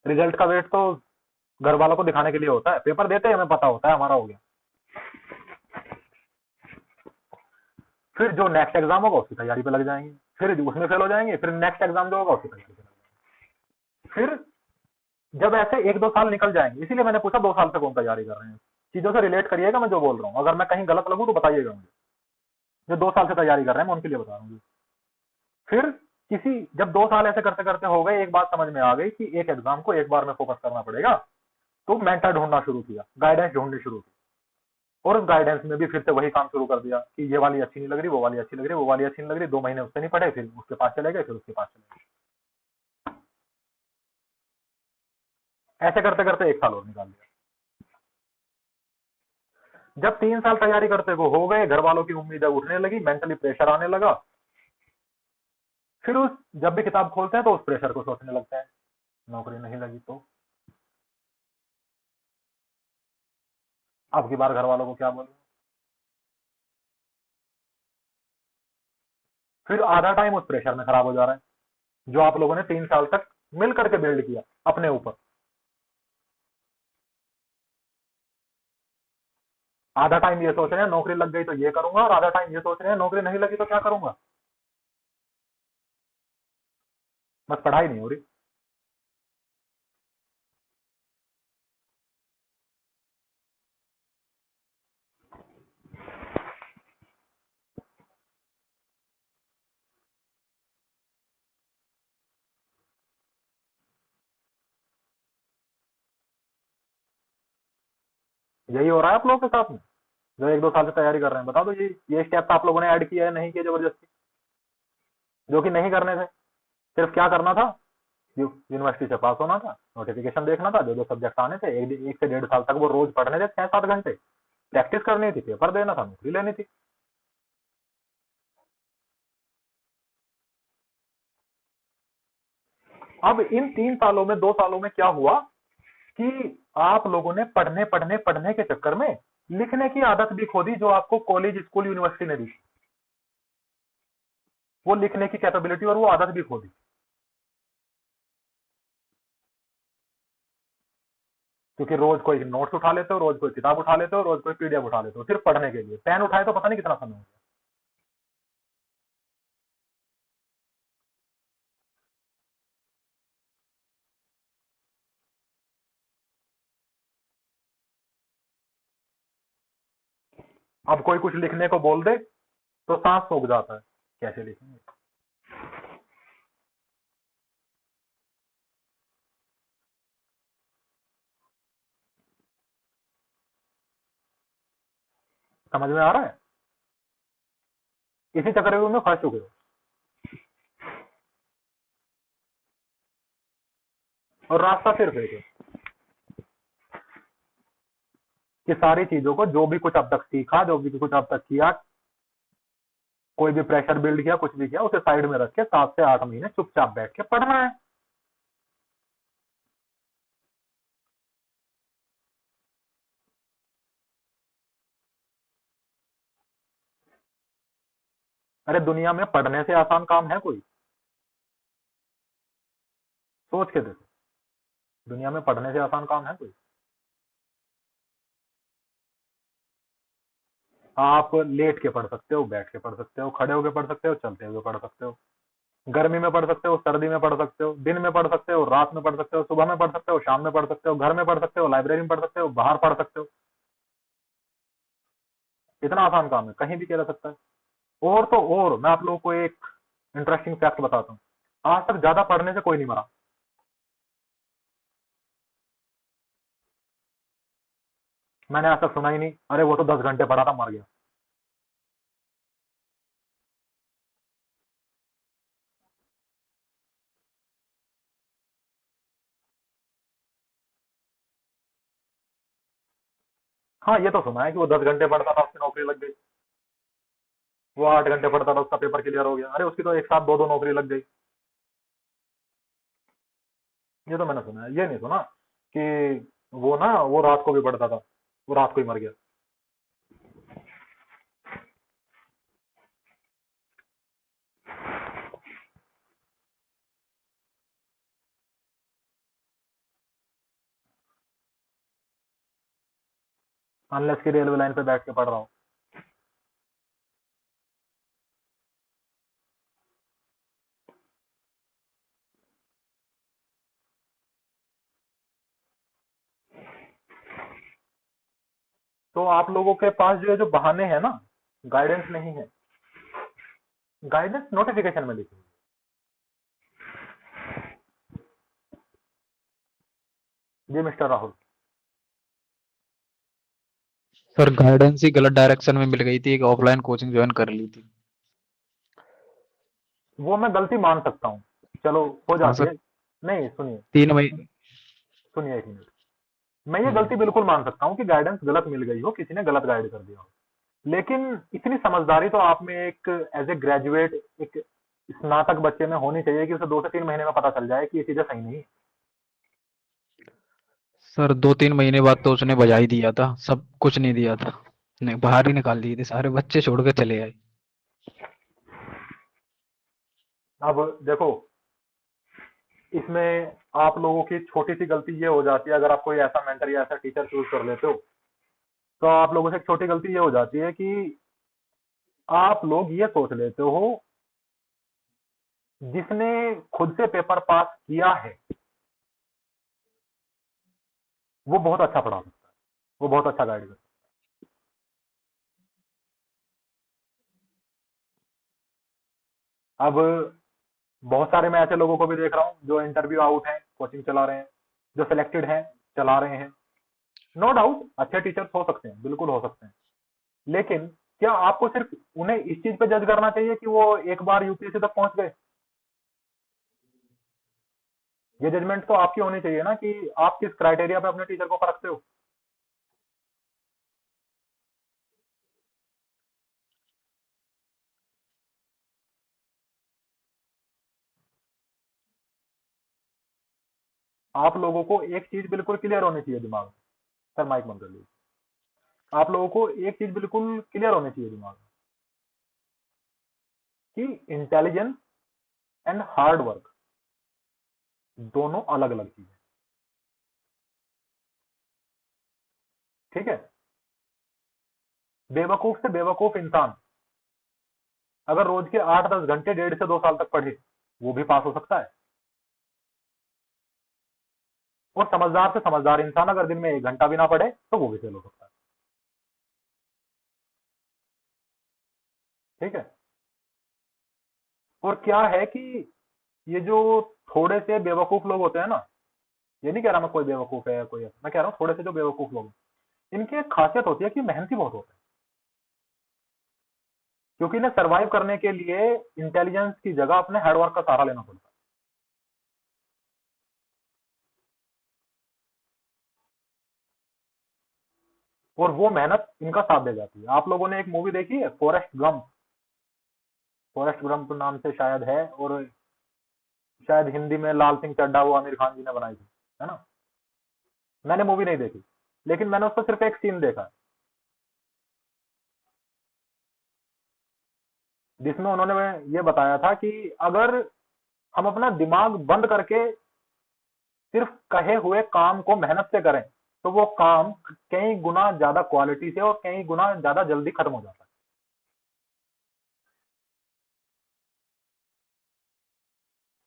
रिजल्ट का वेट तो घर वालों को दिखाने के लिए होता है, पेपर देते ही हमें पता होता है हमारा हो गया। फिर जो नेक्स्ट एग्जाम होगा उसकी तैयारी पे लग जाएंगे, फिर उसमें फेल हो जाएंगे, फिर नेक्स्ट एग्जाम जो होगा उसकी तैयारी पे लग जाएंगे। फिर जब ऐसे 1-2 साल निकल जाएंगे, इसीलिए मैंने पूछा 2 साल से कौन तैयारी कर रहे हैं, चीजों से रिलेट करिएगा मैं जो बोल रहा हूँ, अगर मैं कहीं गलत लगूँ तो बताइएगा मुझे। जो 2 साल से तैयारी कर रहे हैं मैं उनके लिए बता रहा हूँ। फिर जब 2 साल ऐसे करते करते हो गए, एक बात समझ में आ गई कि एक एग्जाम को एक बार में फोकस करना पड़ेगा, तो मेंटर ढूंढना शुरू किया, गाइडेंस ढूंढनी शुरू की, और उस गाइडेंस में भी फिर से वही काम शुरू कर दिया कि ये वाली अच्छी नहीं लग रही, वो वाली अच्छी लग रही, वो वाली अच्छी नहीं लग रही, 2 महीने उससे नहीं पढ़े, फिर उसके पास चले गए, फिर उसके पास चले गए, ऐसे करते करते 1 साल और निकाल दिया। जब 3 साल तैयारी करते को हो गए, घर वालों की उम्मीदें उठने लगी, मेंटली प्रेशर आने लगा, फिर जब भी किताब खोलते हैं तो उस प्रेशर को सोचने लगते हैं, नौकरी नहीं लगी तो अब की बार घर वालों को क्या बोलूं। फिर आधा टाइम उस प्रेशर में खराब हो जा रहा है जो आप लोगों ने 3 साल तक मिल करके बिल्ड किया अपने ऊपर। आधा टाइम ये सोच रहे हैं नौकरी लग गई तो ये करूंगा, और आधा टाइम ये सोच रहे हैं नौकरी नहीं लगी तो क्या करूंगा, बस पढ़ाई नहीं हो रही। यही हो रहा है आप लोगों के साथ में जो 1-2 साल से तैयारी कर रहे हैं। बता दो ये स्टेप आप लोगों ने ऐड किया है, नहीं किया जबरदस्ती? जो कि नहीं करने थे, सिर्फ क्या करना था, यूनिवर्सिटी से पास होना था, नोटिफिकेशन देखना था, जो सब्जेक्ट आने थे, 1 से 1.5 साल तक वो रोज पढ़ने थे, 6-7 घंटे प्रैक्टिस करनी थी, पेपर देना था, नौकरी लेनी थी। अब इन 3 सालों में 2 सालों में क्या हुआ कि आप लोगों ने पढ़ने पढ़ने पढ़ने के चक्कर में लिखने की आदत भी खो दी, जो आपको कॉलेज स्कूल यूनिवर्सिटी ने दी, वो लिखने की कैपेबिलिटी और वो आदत भी खो दी। क्योंकि रोज कोई नोट्स उठा लेते हो, रोज कोई किताब उठा लेते हो, रोज कोई पीडीएफ उठा लेते हो, सिर्फ पढ़ने के लिए। पेन उठाए तो पता नहीं कितना समय हो गया। अब कोई कुछ लिखने को बोल दे तो सांस सूख जाता है, कैसे लिखेंगे? समझ में आ रहा है? इसी चक्रव्यूह में फंस चुके हो और रास्ता सिर्फ एक है कि सारी चीजों को, जो भी कुछ अब तक सीखा, जो भी कुछ अब तक किया, कोई भी प्रेशर बिल्ड किया, कुछ भी किया, उसे साइड में रख के 7 से 8 महीने चुपचाप बैठ के पढ़ना है। अरे दुनिया में पढ़ने से आसान काम है कोई? सोच के देखो, दुनिया में पढ़ने से आसान काम है कोई? आप लेट के पढ़ सकते हो, बैठ के पढ़ सकते हो, खड़े होके पढ़ सकते हो, चलते हुए पढ़ सकते हो, गर्मी में पढ़ सकते हो, सर्दी में पढ़ सकते हो, दिन में पढ़ सकते हो, रात में पढ़ सकते हो, सुबह में पढ़ सकते हो, शाम में पढ़ सकते हो, घर में पढ़ सकते हो, लाइब्रेरी में पढ़ सकते हो, बाहर पढ़ सकते हो। इतना आसान काम है, कहीं भी किया जा सकता है। और तो और मैं आप लोगों को एक इंटरेस्टिंग फैक्ट बताता हूँ, आज तक ज्यादा पढ़ने से कोई नहीं मरा। मैंने आज तक सुना ही नहीं, अरे वो तो 10 घंटे पढ़ा था मर गया। हाँ, ये तो सुना है कि वो 10 घंटे पढ़ता था, उसकी नौकरी लग गई। वो 8 घंटे पढ़ता था, उसका पेपर क्लियर हो गया। अरे उसकी तो एक साथ 2-2 नौकरी लग गई। ये तो मैंने सुना है, ये नहीं सुना कि वो ना, वो रात को भी पढ़ता था, वो रात को ही मर गया। अनलेस की रेलवे लाइन पे बैठ के पढ़ रहा हूँ। तो आप लोगों के पास जो है, जो बहाने हैं ना, गाइडेंस नहीं है। गाइडेंस नोटिफिकेशन में लिखी हुई है। जी मिस्टर राहुल। सर गाइडेंस ही गलत डायरेक्शन में मिल गई थी, एक ऑफलाइन कोचिंग ज्वाइन कर ली थी। वो मैं गलती मान सकता हूँ, चलो हो हाँ जाती सर, है। नहीं सुनिए, 3 महीने। सुनिए एक मिनट। मैं ये गलती बिल्कुल मान सकता हूँ कि गाइडेंस गलत मिल गई हो, किसी ने गलत गाइड कर दिया हो, लेकिन इतनी समझदारी तो आप में एक एज ए ग्रेजुएट, एक स्नातक बच्चे में होनी चाहिए कि उसे 2 से 3 महीने में पता चल जाए कि ये चीजें सही नहीं है। सर 2-3 महीने बाद तो उसने बजा ही दिया था, सब कुछ नहीं दिया था, नहीं बाहर ही निकाल दिए थे, सारे बच्चे छोड़ के चले आए। अब देखो, इसमें आप लोगों की छोटी सी गलती ये हो जाती है, अगर आप कोई ऐसा मेंटर या ऐसा टीचर चूज कर लेते हो, तो आप लोगों से एक छोटी गलती ये हो जाती है कि आप लोग ये सोच लेते हो जिसने खुद से पेपर पास किया है वो बहुत अच्छा पढ़ा सकता है, वो बहुत अच्छा गाइड कर सकता है। अब बहुत सारे मैं ऐसे लोगों को भी देख रहा हूँ जो इंटरव्यू आउट हैं, कोचिंग चला रहे हैं, जो सिलेक्टेड हैं, चला रहे हैं। नो डाउट अच्छे टीचर्स हो सकते हैं, बिल्कुल हो सकते हैं, लेकिन क्या आपको सिर्फ उन्हें इस चीज पे जज करना चाहिए कि वो एक बार यूपीएससी तक पहुंच गए? ये जजमेंट तो आपकी होनी चाहिए ना कि आप किस क्राइटेरिया पे अपने टीचर को परखते हो। आप लोगों को एक चीज बिल्कुल क्लियर होनी चाहिए दिमाग में। सर माइक बंद कर लीजिए। आप लोगों को एक चीज बिल्कुल क्लियर होनी चाहिए दिमाग में कि इंटेलिजेंस एंड हार्ड वर्क दोनों अलग अलग चीजें, ठीक है? बेवकूफ से बेवकूफ इंसान अगर रोज के 8-10 घंटे 1.5 से 2 साल तक पढ़े, वो भी पास हो सकता है। और समझदार से समझदार इंसान अगर दिन में 1 घंटा भी ना पढ़े तो वो भी फेल हो सकता है। ठीक है। और क्या है कि ये जो थोड़े से बेवकूफ लोग होते हैं ना, ये नहीं कह रहा मैं कोई बेवकूफ है या कोई, मैं कह रहा हूँ थोड़े से जो बेवकूफ लोग हैं, इनकी एक खासियत होती है कि मेहनती बहुत होते हैं, क्योंकि इन्हें सरवाइव करने के लिए इंटेलिजेंस की जगह अपने हार्डवर्क का सहारा लेना पड़ता है। और वो मेहनत इनका साथ दे जाती है। आप लोगों ने एक मूवी देखी है फॉरेस्ट गंप? फॉरेस्ट गंप नाम से शायद है, और शायद हिंदी में लाल सिंह चड्ढा वो आमिर खान जी ने बनाई थी, है ना? मैंने मूवी नहीं देखी, लेकिन मैंने उसका सिर्फ एक सीन देखा जिसमें उन्होंने ये बताया था कि अगर हम अपना दिमाग बंद करके सिर्फ कहे हुए काम को मेहनत से करें तो वो काम कई गुना ज्यादा क्वालिटी से और कई गुना ज्यादा जल्दी खत्म हो जाता है।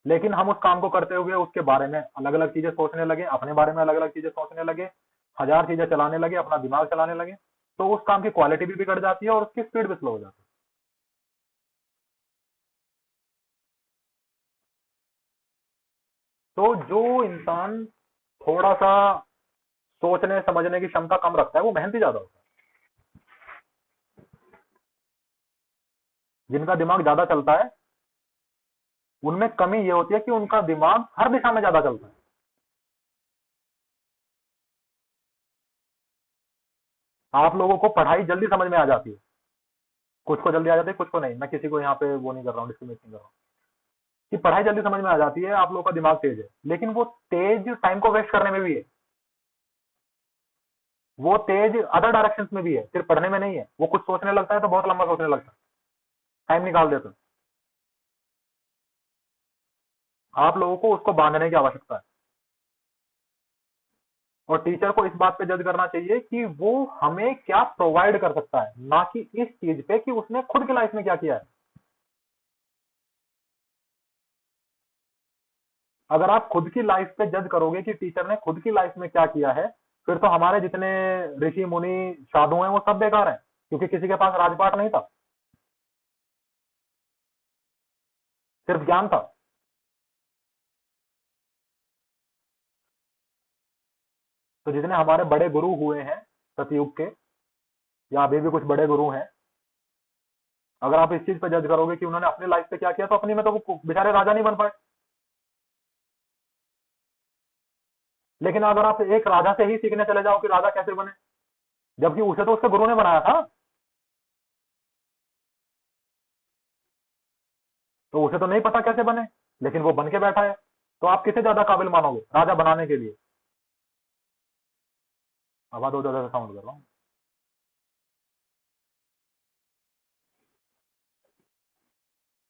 लेकिन हम उस काम को करते हुए उसके बारे में अलग अलग चीजें सोचने लगे, अपने बारे में अलग अलग चीजें सोचने लगे, हजार चीजें चलाने लगे, अपना दिमाग चलाने लगे, तो उस काम की क्वालिटी भी बिगड़ जाती है और उसकी स्पीड भी स्लो हो जाती है। तो जो इंसान थोड़ा सा सोचने समझने की क्षमता कम रखता है वो मेहनती ज्यादा होता है। जिनका दिमाग ज्यादा चलता है उनमें कमी ये होती है कि उनका दिमाग हर दिशा में ज्यादा चलता है। आप लोगों को पढ़ाई जल्दी समझ में आ जाती है, कुछ को जल्दी आ जाती है, कुछ को नहीं। मैं किसी को यहाँ पे वो नहीं कर रहा हूँ, डिस्क्रिमिनेट नहीं कर रहा हूँ कि पढ़ाई जल्दी समझ में आ जाती है, आप लोगों का दिमाग तेज है, लेकिन वो तेज टाइम को वेस्ट करने में भी है, वो तेज अदर डायरेक्शंस में भी है, सिर्फ पढ़ने में नहीं है। वो कुछ सोचने लगता है तो बहुत लंबा सोचने लगता है, टाइम निकाल देता है। आप लोगों को उसको बांधने की आवश्यकता है, और टीचर को इस बात पे जज करना चाहिए कि वो हमें क्या प्रोवाइड कर सकता है, ना कि इस चीज पे कि उसने खुद की लाइफ में क्या किया है। अगर आप खुद की लाइफ पे जज करोगे कि टीचर ने खुद की लाइफ में क्या किया है, फिर तो हमारे जितने ऋषि मुनि साधु हैं वो सब बेकार हैं, क्योंकि किसी के पास राजपाट नहीं था, सिर्फ ज्ञान था। तो जितने हमारे बड़े गुरु हुए हैं सतयुग के, या अभी भी कुछ बड़े गुरु हैं, अगर आप इस चीज पे जज करोगे कि उन्होंने अपनी लाइफ पे क्या किया, तो अपनी में तो वो बेचारे राजा नहीं बन पाए। लेकिन अगर आप एक राजा से ही सीखने चले जाओ कि राजा कैसे बने, जबकि उसे तो उसके गुरु ने बनाया था, तो उसे तो नहीं पता कैसे बने, लेकिन वो बन के बैठा है, तो आप किसे ज्यादा काबिल मानोगे राजा बनाने के लिए? आवाज हो ज्यादा साउंड कर रहा हूँ।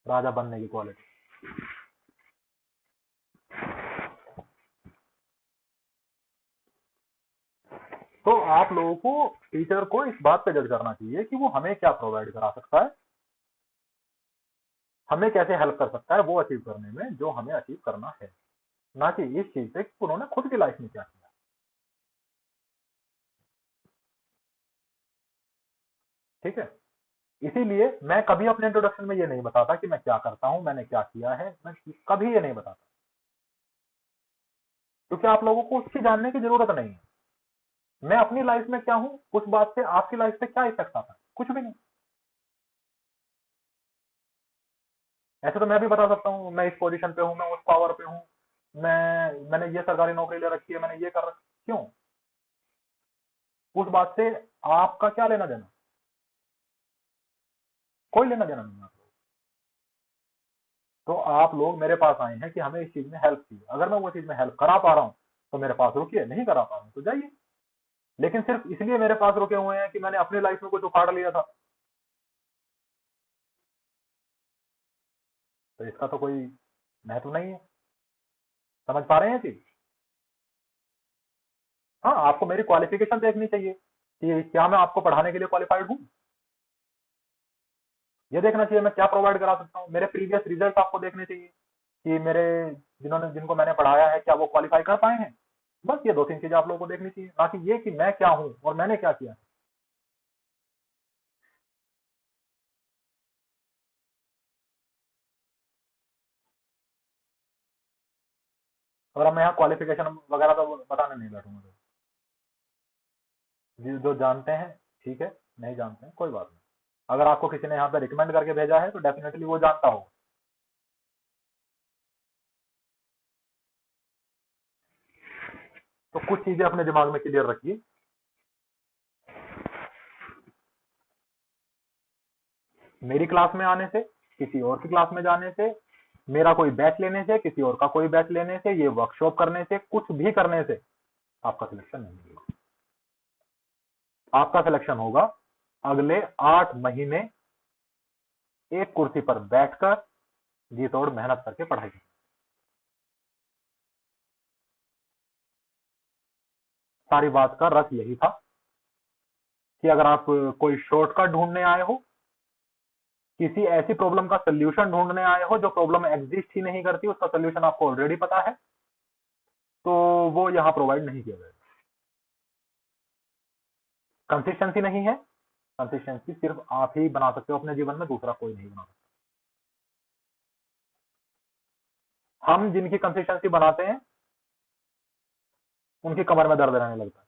राजा बनने की क्वालिटी। तो आप लोगों को, टीचर को इस बात पे जज करना चाहिए कि वो हमें क्या प्रोवाइड करा सकता है, हमें कैसे हेल्प कर सकता है वो अचीव करने में जो हमें अचीव करना है, ना कि इस चीज पे कि उन्होंने खुद की लाइफ में क्या किया। ठीक है। इसीलिए मैं कभी अपने इंट्रोडक्शन में ये नहीं बताता कि मैं क्या करता हूं, मैंने क्या किया है, मैं कभी ये नहीं बताता, क्योंकि आप लोगों को उसकी जानने की जरूरत नहीं है। मैं अपनी लाइफ में क्या हूं, उस बात से आपकी लाइफ पे क्या इफेक्ट आता है? कुछ भी नहीं। ऐसे तो मैं भी बता सकता हूँ मैं इस पोजीशन पे हूँ, मैं उस पावर पे हूँ, मैंने ये सरकारी नौकरी ले रखी है, मैंने ये कर रखी। क्यों? उस बात से आपका क्या लेना देना? कोई लेना देना नहीं। आप लोग तो आप लोग मेरे पास आए हैं कि हमें इस चीज में हेल्प चाहिए, अगर मैं वो चीज में हेल्प करा पा रहा हूँ तो मेरे पास रुकिए, नहीं करा पा रहा हूँ तो जाइए। लेकिन सिर्फ इसलिए मेरे पास रुके हुए हैं कि मैंने अपनी लाइफ में कुछ उखाड़ लिया था, तो इसका तो कोई महत्व नहीं है। समझ पा रहे हैं चीज? हाँ, आपको मेरी क्वालिफिकेशन देखनी चाहिए कि क्या मैं आपको पढ़ाने के लिए क्वालिफाइड हूँ। ये देखना चाहिए मैं क्या प्रोवाइड करा सकता हूँ। मेरे प्रीवियस रिजल्ट आपको देखने चाहिए कि मेरे जिनको मैंने पढ़ाया है क्या वो क्वालिफाई कर पाए हैं। बस ये 2-3 चीजें आप लोगों को देखनी चाहिए, ना कि ये कि मैं क्या हूँ और मैंने क्या किया। और अब मैं यहाँ क्वालिफिकेशन वगैरह तो बताने नहीं बैठूंगा। जो जानते हैं ठीक है, नहीं जानते हैं कोई बात नहीं। अगर आपको किसी ने यहाँ पे रिकमेंड करके भेजा है तो डेफिनेटली वो जानता हो। तो कुछ चीजें अपने दिमाग में क्लियर रखिए। मेरी क्लास में आने से, किसी और की क्लास में जाने से, मेरा कोई बैच लेने से, किसी और का कोई बैच लेने से, ये वर्कशॉप करने से, कुछ भी करने से आपका सिलेक्शन नहीं होगा। आपका सिलेक्शन होगा अगले 8 महीने एक कुर्सी पर बैठकर जी तोड़ मेहनत करके पढ़ाई। सारी बात का रस यही था कि अगर आप कोई शॉर्टकट ढूंढने आए हो, किसी ऐसी प्रॉब्लम का सोल्यूशन ढूंढने आए हो जो प्रॉब्लम एग्जिस्ट ही नहीं करती, उसका सोल्यूशन आपको ऑलरेडी पता है, तो वो यहां प्रोवाइड नहीं किया जाएगा। कंसिस्टेंसी नहीं है, कंसिस्टेंसी सिर्फ आप ही बना सकते हो अपने जीवन में, दूसरा कोई नहीं बना सकता। हम जिनकी कंसिस्टेंसी बनाते हैं उनकी कमर में दर्द रहने लगता है।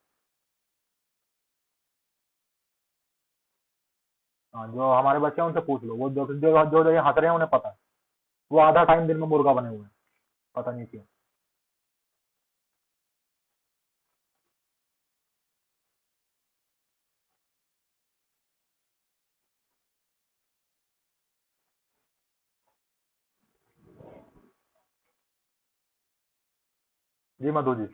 हाँ, जो हमारे बच्चे हैं उनसे पूछ लो, वो जो जो जो ये हंस रहे हैं उन्हें पता है, वो आधा टाइम दिन में मुर्गा बने हुए हैं, पता नहीं क्यों। जी मधु जी।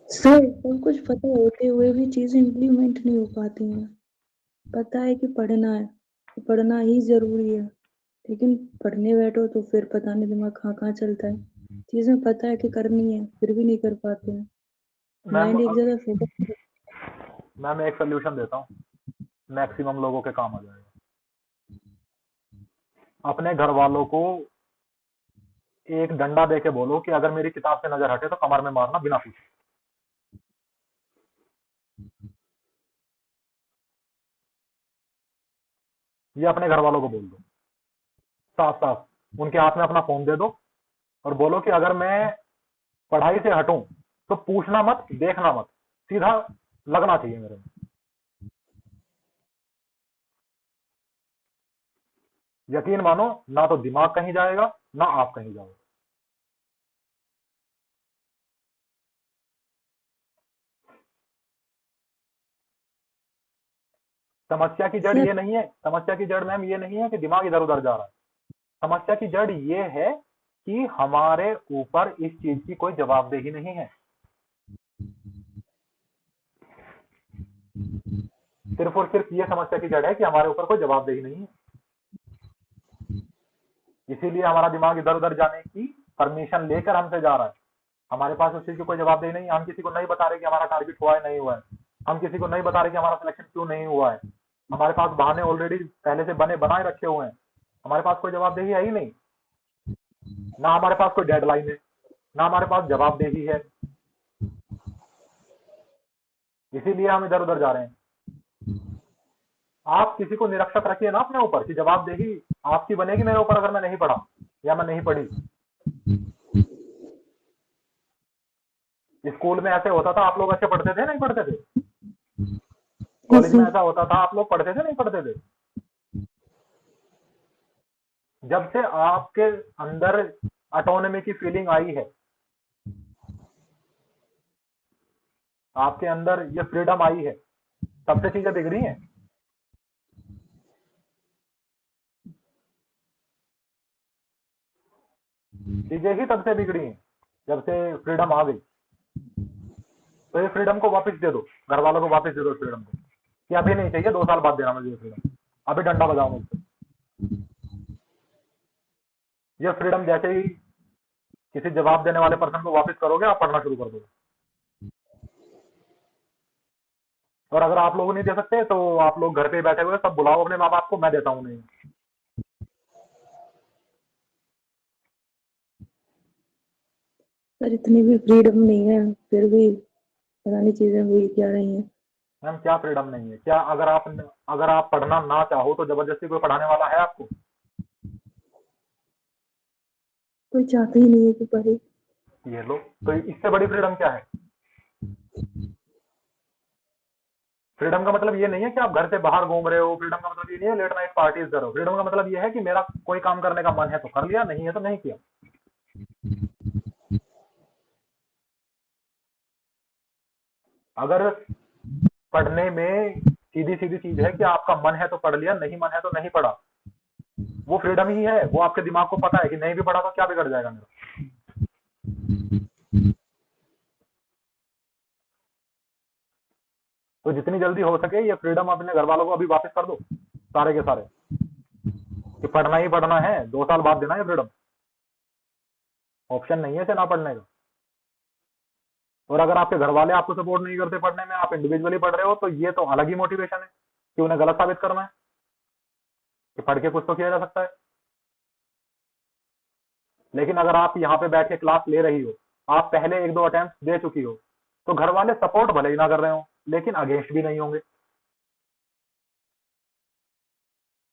सर सब कुछ पता होते हुए भी चीजें इम्प्लीमेंट नहीं हो पाती हैं। पता है कि पढ़ना है, पढ़ना ही जरूरी है, लेकिन पढ़ने बैठो तो फिर पता नहीं दिमाग कहाँ कहाँ चलता है। चीजें पता है कि करनी है फिर भी नहीं कर पाते हैं। माइंड एक जगह फोकस। मैम एक सोल्यूशन देता हूँ, मैक्सिमम लोगों के काम आ जाएगा। अपने घर वालों को एक डंडा दे के बोलो कि अगर मेरी किताब से नजर हटे तो कमर में मारना बिना पूछे। ये अपने घर वालों को बोल दो साफ साफ, उनके हाथ में अपना फोन दे दो और बोलो कि अगर मैं पढ़ाई से हटूं तो पूछना मत, देखना मत, सीधा लगना चाहिए मेरे में। यकीन मानो, ना तो दिमाग कहीं जाएगा ना आप कहीं जाओगे। समस्या की जड़ सर ये नहीं है, समस्या की जड़ मैम ये नहीं है कि दिमाग इधर उधर जा रहा है। समस्या की जड़ ये है कि हमारे ऊपर इस चीज की कोई जवाबदेही नहीं है। सिर्फ और सिर्फ ये समस्या की जड़ है कि हमारे ऊपर कोई जवाबदेही नहीं है। इसीलिए हमारा दिमाग इधर उधर जाने की परमिशन लेकर हमसे जा रहा है। हमारे पास उस चीज की कोई जवाबदेही नहीं है। हम किसी को नहीं बता रहे कि हमारा टारगेट हुआ है नहीं हुआ है, हम किसी को नहीं बता रहे कि हमारा सिलेक्शन क्यों नहीं हुआ है। हमारे पास बहाने ऑलरेडी पहले से बनाए रखे हुए हैं। हमारे पास कोई जवाबदेही है ही नहीं, ना हमारे पास कोई डेडलाइन है, ना हमारे पास जवाबदेही है। इसीलिए हम इधर उधर जा रहे हैं। आप किसी को निरक्षक रखिए ना अपने ऊपर कि जवाबदेही आपकी बनेगी मेरे ऊपर अगर मैं नहीं पढ़ा या मैं नहीं पढ़ी। स्कूल में ऐसे होता था, आप लोग अच्छे पढ़ते थे नहीं पढ़ते थे? कॉलेज में ऐसा होता था, आप लोग पढ़ते थे नहीं पढ़ते थे? जब से आपके अंदर ऑटोनॉमी की फीलिंग आई है, आपके अंदर ये फ्रीडम आई है, तब से चीजें बिगड़ी हैं। चीजें ही तब से बिगड़ी हैं जब से फ्रीडम आ गई। तो ये फ्रीडम को वापस दे दो, घर वालों को वापस दे दो फ्रीडम को, कि अभी नहीं चाहिए, 2 साल बाद देना मुझे फ्रीडम, अभी डंडा बजाओ मुझसे। ये फ्रीडम जैसे ही किसी जवाब देने वाले पर्सन को वापस करोगे, आप पढ़ना शुरू कर दोगे। और अगर आप लोग नहीं दे सकते तो आप लोग घर पे बैठे हुए सब बुलाओ अपने माँ बाप को, मैं देता हूँ नहीं। सर इतनी भी फ्रीडम नहीं है, फिर भी पता नहीं चीजें हुई क्या रही हैं। मैम क्या फ्रीडम नहीं है? क्या अगर आप पढ़ना ना चाहो तो जबरदस्ती कोई पढ़ाने वाला है आपको? कोई चाहता ही नहीं है कि पढ़े। ये लो, तो इससे बड़ी फ्रीडम क्या है? फ्रीडम का मतलब ये नहीं है कि आप घर से बाहर घूम रहे हो, फ्रीडम का मतलब ये नहीं है लेट नाइट पार्टीज करो, फ्रीडम का मतलब ये है कि मेरा कोई काम करने का मन है तो कर लिया, नहीं है तो नहीं किया। अगर पढ़ने में सीधी सीधी चीज है कि आपका मन है तो पढ़ लिया, नहीं मन है तो नहीं पढ़ा, वो फ्रीडम ही है। वो आपके दिमाग को पता है कि नहीं भी पढ़ा तो क्या बिगड़ जाएगा मेरा। तो जितनी जल्दी हो सके ये फ्रीडम अपने घर वालों को अभी वापस कर दो, सारे के सारे, कि पढ़ना ही पढ़ना है, 2 साल बाद देना है फ्रीडम, ऑप्शन नहीं है इसे ना पढ़ने का। और अगर आपके घर वाले आपको सपोर्ट नहीं करते पढ़ने में, आप इंडिविजुअली पढ़ रहे हो, तो ये तो अलग ही मोटिवेशन है कि उन्हें गलत साबित करना है कि पढ़ के कुछ तो किया जा सकता है। लेकिन अगर आप यहाँ पे बैठ के क्लास ले रही हो, आप पहले 1-2 अटेम्प्ट दे चुकी हो, तो घर वाले सपोर्ट भले ही ना कर रहे हो लेकिन अगेंस्ट भी नहीं होंगे,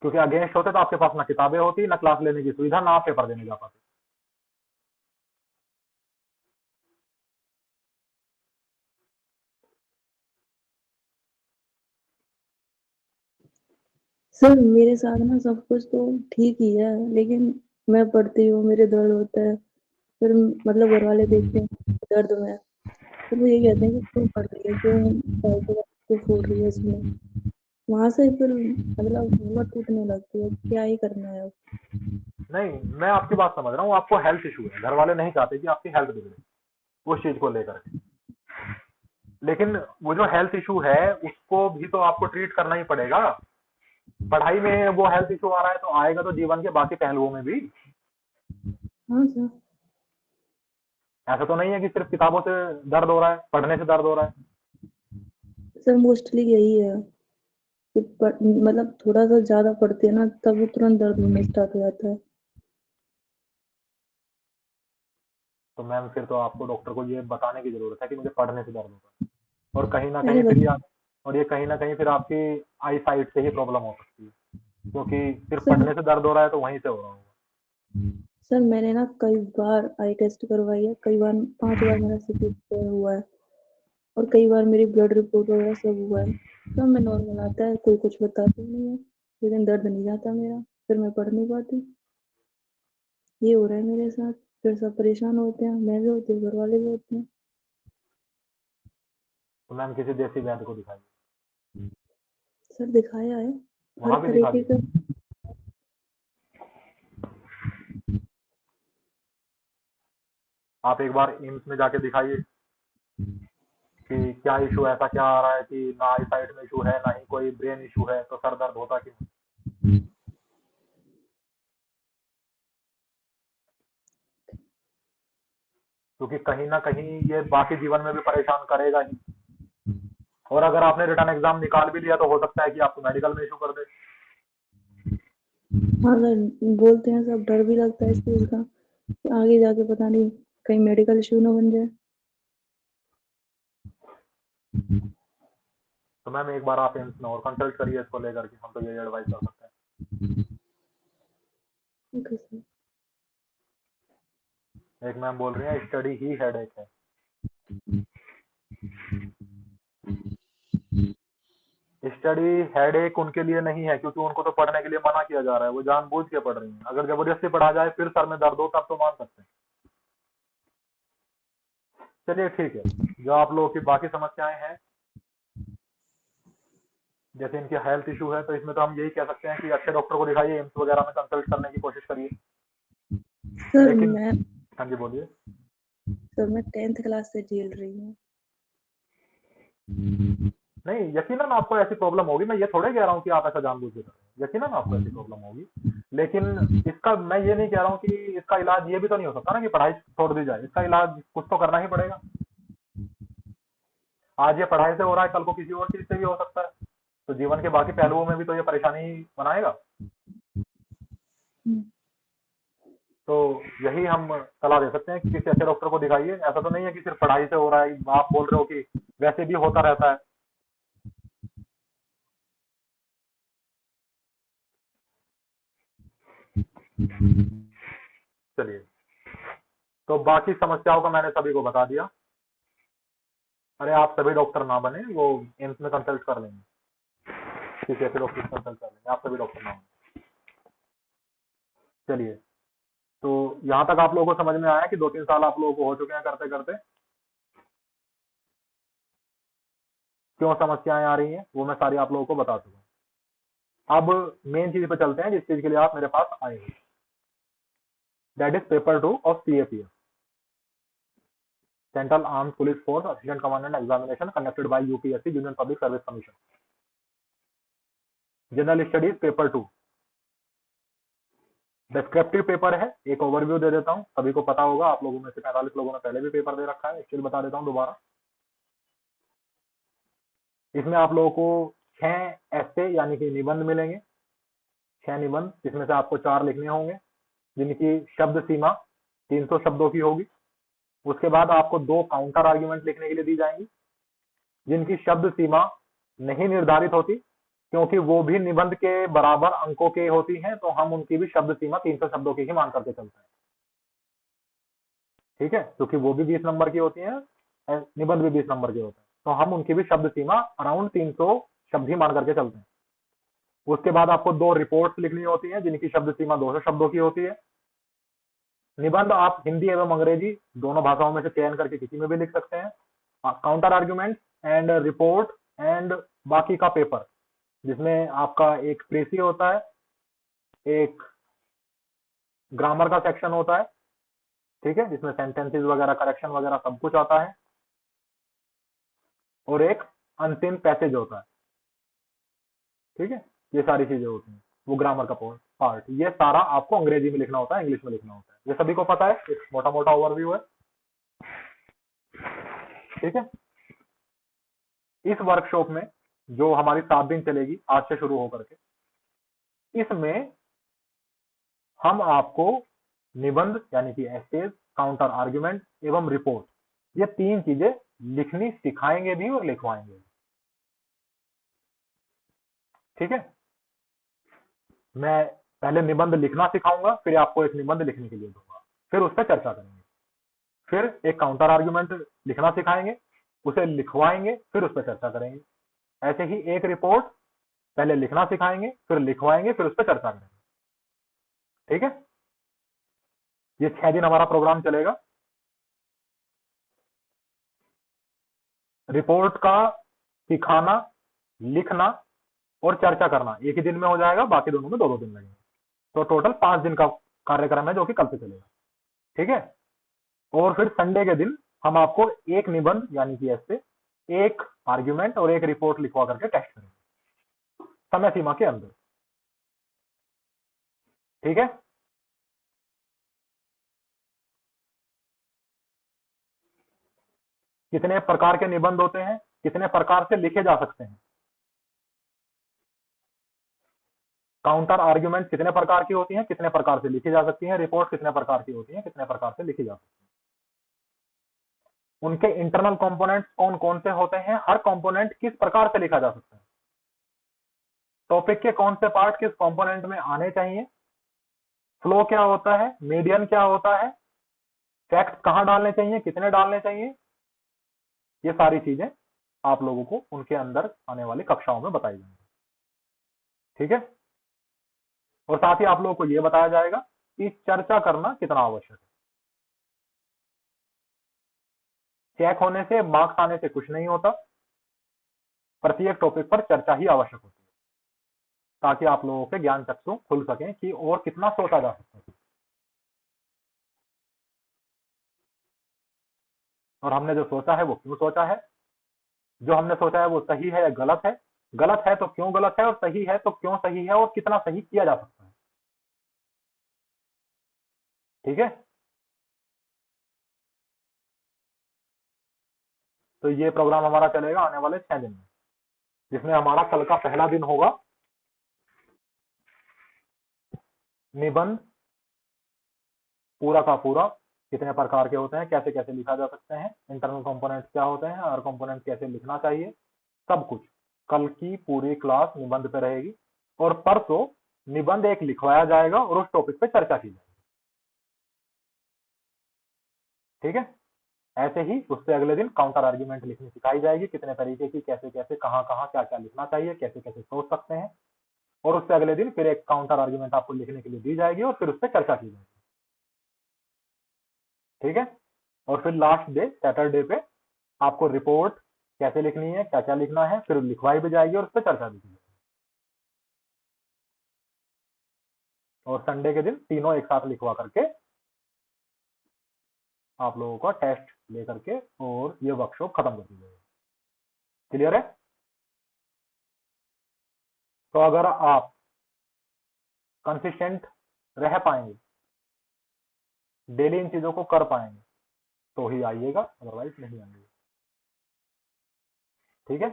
क्योंकि अगेंस्ट होते तो आपके पास ना किताबें होती, ना क्लास लेने की सुविधा, ना आप पेपर देने जा पाते। सर मेरे साथ ना सब कुछ तो ठीक ही है, लेकिन मैं पढ़ती हूँ, मेरे दर्द होता है, फिर मतलब घर वाले देखते हैं दर्द में, फिर वो ये कहते हैं कि क्यों पढ़ रही है, क्यों फोड़ रही है इसमें। वहां से फिर मतलब हिम्मत टूटने लगती है, क्या ही करना है अब। नहीं, मैं आपकी बात समझ रहा हूँ, आपको हेल्थ इशू है, घर वाले नहीं चाहते कि आपकी हेल्थ बिगड़े उस चीज को लेकर के, लेकिन वो जो हेल्थ इशू है उसको भी तो आपको ट्रीट करना ही पड़ेगा। पढ़ाई में वो हेल्थ इशू आ रहा है तो आएगा तो जीवन के बाकी पहलुओं में भी। हाँ सर। ऐसा तो नहीं है कि सिर्फ किताबों से दर्द हो रहा है, पढ़ने से दर्द हो रहा है। सर मोस्टली यही है कि मतलब थोड़ा सा ज्यादा पढ़ते हैं ना, तभी तुरंत दर्द होना स्टार्ट हो जाता है। तो मैम फिर तो आपको डॉक्टर को ये बताने की जरूरत है कि मुझे पढ़ने से दर्द होता है, और कहीं ना मैंने कहीं फिर बता और ये कहीं ना कहीं फिर आपकी आई साइट से ही प्रॉब्लम हो सकती है, क्योंकि सिर्फ सर पढ़ने से दर्द हो रहा है तो वहीं से हो रहा होगा। सर मैंने ना कई बार आई टेस्ट करवाई है, कई बार 5 बार मेरा सीटी स्कैन हुआ है, और कई बार मेरी ब्लड रिपोर्ट वगैरह सब हुआ है, सब में नॉर्मल आता है, कोई कुछ बताता ही नहीं है, लेकिन दर्द नहीं जाता मेरा, फिर मैं पढ़ नहीं पाती। ये हो रहा है मेरे साथ, फिर सब परेशान होते हैं, मैं भी होती हूँ, घर वाले भी होते हैं। तो मैम किसी देसी वैद्य को दिखाइए। सर दिखाया है हर वहां भी दिखा तरीके का। दीजिए। आप एक बार एम्स में जाके दिखाइए कि क्या इशू, ऐसा क्या आ रहा है कि ना आई साइड में इशू है, ना ही कोई ब्रेन इशू है, तो सर दर्द होता क्यों? क्योंकि कहीं ना कहीं ये बाकी जीवन में भी परेशान करेगा ही, और अगर आपने रिटर्न एग्जाम निकाल भी लिया तो हो सकता है कि आपको मेडिकल में इशू कर दे। हाँ सर, बोलते हैं सब, डर भी लगता है इस चीज का कि आगे जाके पता नहीं कहीं मेडिकल इशू ना बन जाए। तो मैम एक बार आप एम्स में और कंसल्ट करिए इसको लेकर के, हम तो यही एडवाइस कर सकते हैं। Okay sir. एक मैम बोल रही है स्टडी ही हेडेक है। स्टडी हेडेक उनके लिए नहीं है, क्योंकि उनको तो पढ़ने के लिए मना किया जा रहा है, वो जानबूझ के पढ़ रही हैं। अगर जबरदस्ती पढ़ा जाए फिर सर में दर्द हो तब तो मान सकते हैं। चलिए ठीक है, जो आप लोगों की बाकी समस्याएं हैं, जैसे इनकी हेल्थ इशू है, तो इसमें तो हम यही कह सकते हैं कि अच्छे डॉक्टर को दिखाइए, एम्स वगैरह में कंसल्ट करने की कोशिश करिए। सर लेकिन मैं हाँ जी बोलिए। सर मैं 10th क्लास से झेल रही हूँ। नहीं, यकीनन आपको ऐसी प्रॉब्लम होगी, मैं ये थोड़े कह रहा हूँ कि आप ऐसा जानबूझ के कर रहे हैं, यकीनन आपको ऐसी प्रॉब्लम होगी, लेकिन इसका मैं ये नहीं कह रहा हूँ कि इसका इलाज ये भी तो नहीं हो सकता ना कि पढ़ाई छोड़ दी जाए। इसका इलाज कुछ तो करना ही पड़ेगा। आज ये पढ़ाई से हो रहा है, कल को किसी और चीज से भी हो सकता है, तो जीवन के बाकी पहलुओं में भी तो ये परेशानी बनाएगा। तो यही हम सलाह दे सकते हैं कि किसी अच्छे डॉक्टर को दिखाइए। ऐसा तो नहीं है कि सिर्फ पढ़ाई से हो रहा है, आप बोल रहे हो कि वैसे भी होता रहता है। चलिए। तो बाकी समस्याओं का मैंने सभी को बता दिया। अरे आप सभी डॉक्टर ना बने, वो एम्स में कंसल्ट कर लेंगे, किसी ऐसे डॉक्टर से कंसल्ट कर लेंगे, आप सभी डॉक्टर ना बने। चलिए, तो यहाँ तक आप लोगों को समझ में आया कि 2-3 साल आप लोगों को हो चुके हैं करते करते। क्यों समस्याएं आ रही हैं वो मैं सारी आप लोगों को बता चुका हूँ। अब मेन चीज पे चलते हैं जिस चीज के लिए आप मेरे पास आए हैं, that is paper 2 of CAPF, central arm police force assistant commandant examination conducted by UPSC union public service commission, general studies paper 2। Descriptive paper है, एक ओवरव्यू दे देता हूँ, सभी को पता होगा, आप लोगों में से 45 लोगों ने पहले भी पेपर दे रखा है, एक चीज बता देता हूँ दोबारा। इसमें आप लोगों को 6 ऐसे यानी कि निबंध मिलेंगे, 6 निबंध, जिसमें से आपको 4 लिखने होंगे, जिनकी शब्द सीमा 300 शब्दों की होगी। उसके बाद आपको 2 काउंटर आर्ग्यूमेंट लिखने के लिए दी जाएंगी, जिनकी शब्द सीमा नहीं निर्धारित होती, क्योंकि वो भी निबंध के बराबर अंकों के होती हैं, तो हम उनकी भी शब्द सीमा 300 शब्दों की ही मान करके चलते हैं। ठीक है, क्योंकि वो भी 20 नंबर की होती है, निबंध भी 20 नंबर के होते हैं, तो हम उनकी भी शब्द सीमा अराउंड 300 शब्द ही मान करके चलते हैं। उसके बाद आपको 2 रिपोर्ट्स लिखनी होती हैं, जिनकी शब्द सीमा 200 शब्दों की होती है। निबंध आप हिंदी एवं अंग्रेजी दोनों भाषाओं में से चयन करके किसी में भी लिख सकते हैं। Counter argument and report and बाकी का पेपर, जिसमें आपका एक प्रेसी होता है, एक ग्रामर का सेक्शन होता है, ठीक है, जिसमें सेंटेंसेस वगैरह करेक्शन वगैरह सब कुछ आता है, और एक अनसीन पैसेज होता है। ठीक है, ये सारी चीजें होती हैं, वो ग्रामर का पार्ट, ये सारा आपको अंग्रेजी में लिखना होता है, इंग्लिश में लिखना होता है, ये सभी को पता है, एक मोटा मोटा ओवरव्यू है। ठीक है, इस वर्कशॉप में जो हमारी 7 दिन चलेगी आज से शुरू होकर के, इसमें हम आपको निबंध यानी कि एसेज, काउंटर आर्ग्यूमेंट एवं रिपोर्ट, ये 3 चीजें लिखनी सिखाएंगे भी और लिखवाएंगे भी। ठीक है, मैं पहले निबंध लिखना सिखाऊंगा, फिर आपको एक निबंध लिखने के लिए दूंगा, फिर उस पर चर्चा करेंगे, फिर एक काउंटर आर्ग्यूमेंट लिखना सिखाएंगे, उसे लिखवाएंगे, फिर उस पर चर्चा करेंगे। ऐसे ही एक रिपोर्ट पहले लिखना सिखाएंगे, फिर लिखवाएंगे, फिर उस पर चर्चा करेंगे। ठीक है, ये 6 दिन हमारा प्रोग्राम चलेगा। रिपोर्ट का सिखाना, लिखना और चर्चा करना एक ही दिन में हो जाएगा, बाकी दोनों में 2-2 दिन लगेंगे, तो टोटल 5 दिन का कार्यक्रम है, जो कि कल से चलेगा। ठीक है, और फिर संडे के दिन हम आपको एक निबंध यानी कि ऐसे एक आर्ग्यूमेंट और एक रिपोर्ट लिखवा करके टेस्ट करेंगे समय सीमा के अंदर। ठीक है, कितने प्रकार के निबंध होते हैं, कितने प्रकार से लिखे जा सकते हैं, काउंटर आर्ग्यूमेंट कितने प्रकार की होती हैं, कितने प्रकार से लिखी जा सकती हैं, रिपोर्ट कितने प्रकार की होती हैं, कितने प्रकार से लिखी जा सकती हैं, उनके इंटरनल कंपोनेंट्स कौन कौन से होते हैं, हर कंपोनेंट किस प्रकार से लिखा जा सकता है, टॉपिक के कौन से पार्ट किस कंपोनेंट में आने चाहिए, फ्लो क्या होता है, मीडियन क्या होता है, फैक्ट कहां डालने चाहिए, कितने डालने चाहिए, ये सारी चीजें आप लोगों को उनके अंदर आने वाली कक्षाओं में बताई जाएंगी। ठीक है, और साथ ही आप लोगों को यह बताया जाएगा कि चर्चा करना कितना आवश्यक है। चेक होने से, मार्क्स आने से कुछ नहीं होता, प्रत्येक टॉपिक पर चर्चा ही आवश्यक होती है, ताकि आप लोगों के ज्ञान चक्षु खुल सके कि और कितना सोचा जा सकता है, और हमने जो सोचा है वो क्यों सोचा है, जो हमने सोचा है वो सही है या गलत है, गलत है तो क्यों गलत है, और सही है तो क्यों सही है, और कितना सही किया जा सकता है। ठीक है, तो ये प्रोग्राम हमारा चलेगा आने वाले 6 दिन में, जिसमें हमारा कल का पहला दिन होगा निबंध पूरा का पूरा, कितने प्रकार के होते हैं, कैसे कैसे लिखा जा सकते हैं, इंटरनल कंपोनेंट्स क्या होते हैं, हर कंपोनेंट कैसे लिखना चाहिए, सब कुछ कल की पूरी क्लास निबंध पे रहेगी। और परसों निबंध एक लिखवाया जाएगा और उस टॉपिक पे चर्चा की जाएगी। ठीक है। ऐसे ही उससे अगले दिन काउंटर आर्ग्यूमेंट लिखनी सिखाई जाएगी, कितने तरीके की, कैसे कैसे, कहाँ कहाँ क्या क्या लिखना चाहिए, कैसे कैसे सोच सकते हैं। और उससे अगले दिन फिर एक काउंटर आर्ग्यूमेंट आपको लिखने के लिए दी जाएगी और फिर उस पर चर्चा की जाएगी। ठीक है। और फिर लास्ट डे सैटरडे पे आपको रिपोर्ट कैसे लिखनी है, क्या क्या लिखना है, फिर लिखवाई भी जाएगी और उस पर चर्चा भी की जाएगी। और संडे के दिन तीनों एक साथ लिखवा करके आप लोगों का टेस्ट ले करके और ये वर्कशॉप खत्म कर दी जाएगी। क्लियर है? तो अगर आप कंसिस्टेंट रह पाएंगे, डेली इन चीजों को कर पाएंगे तो ही आइएगा, अदरवाइज नहीं आइएगा। ठीक है।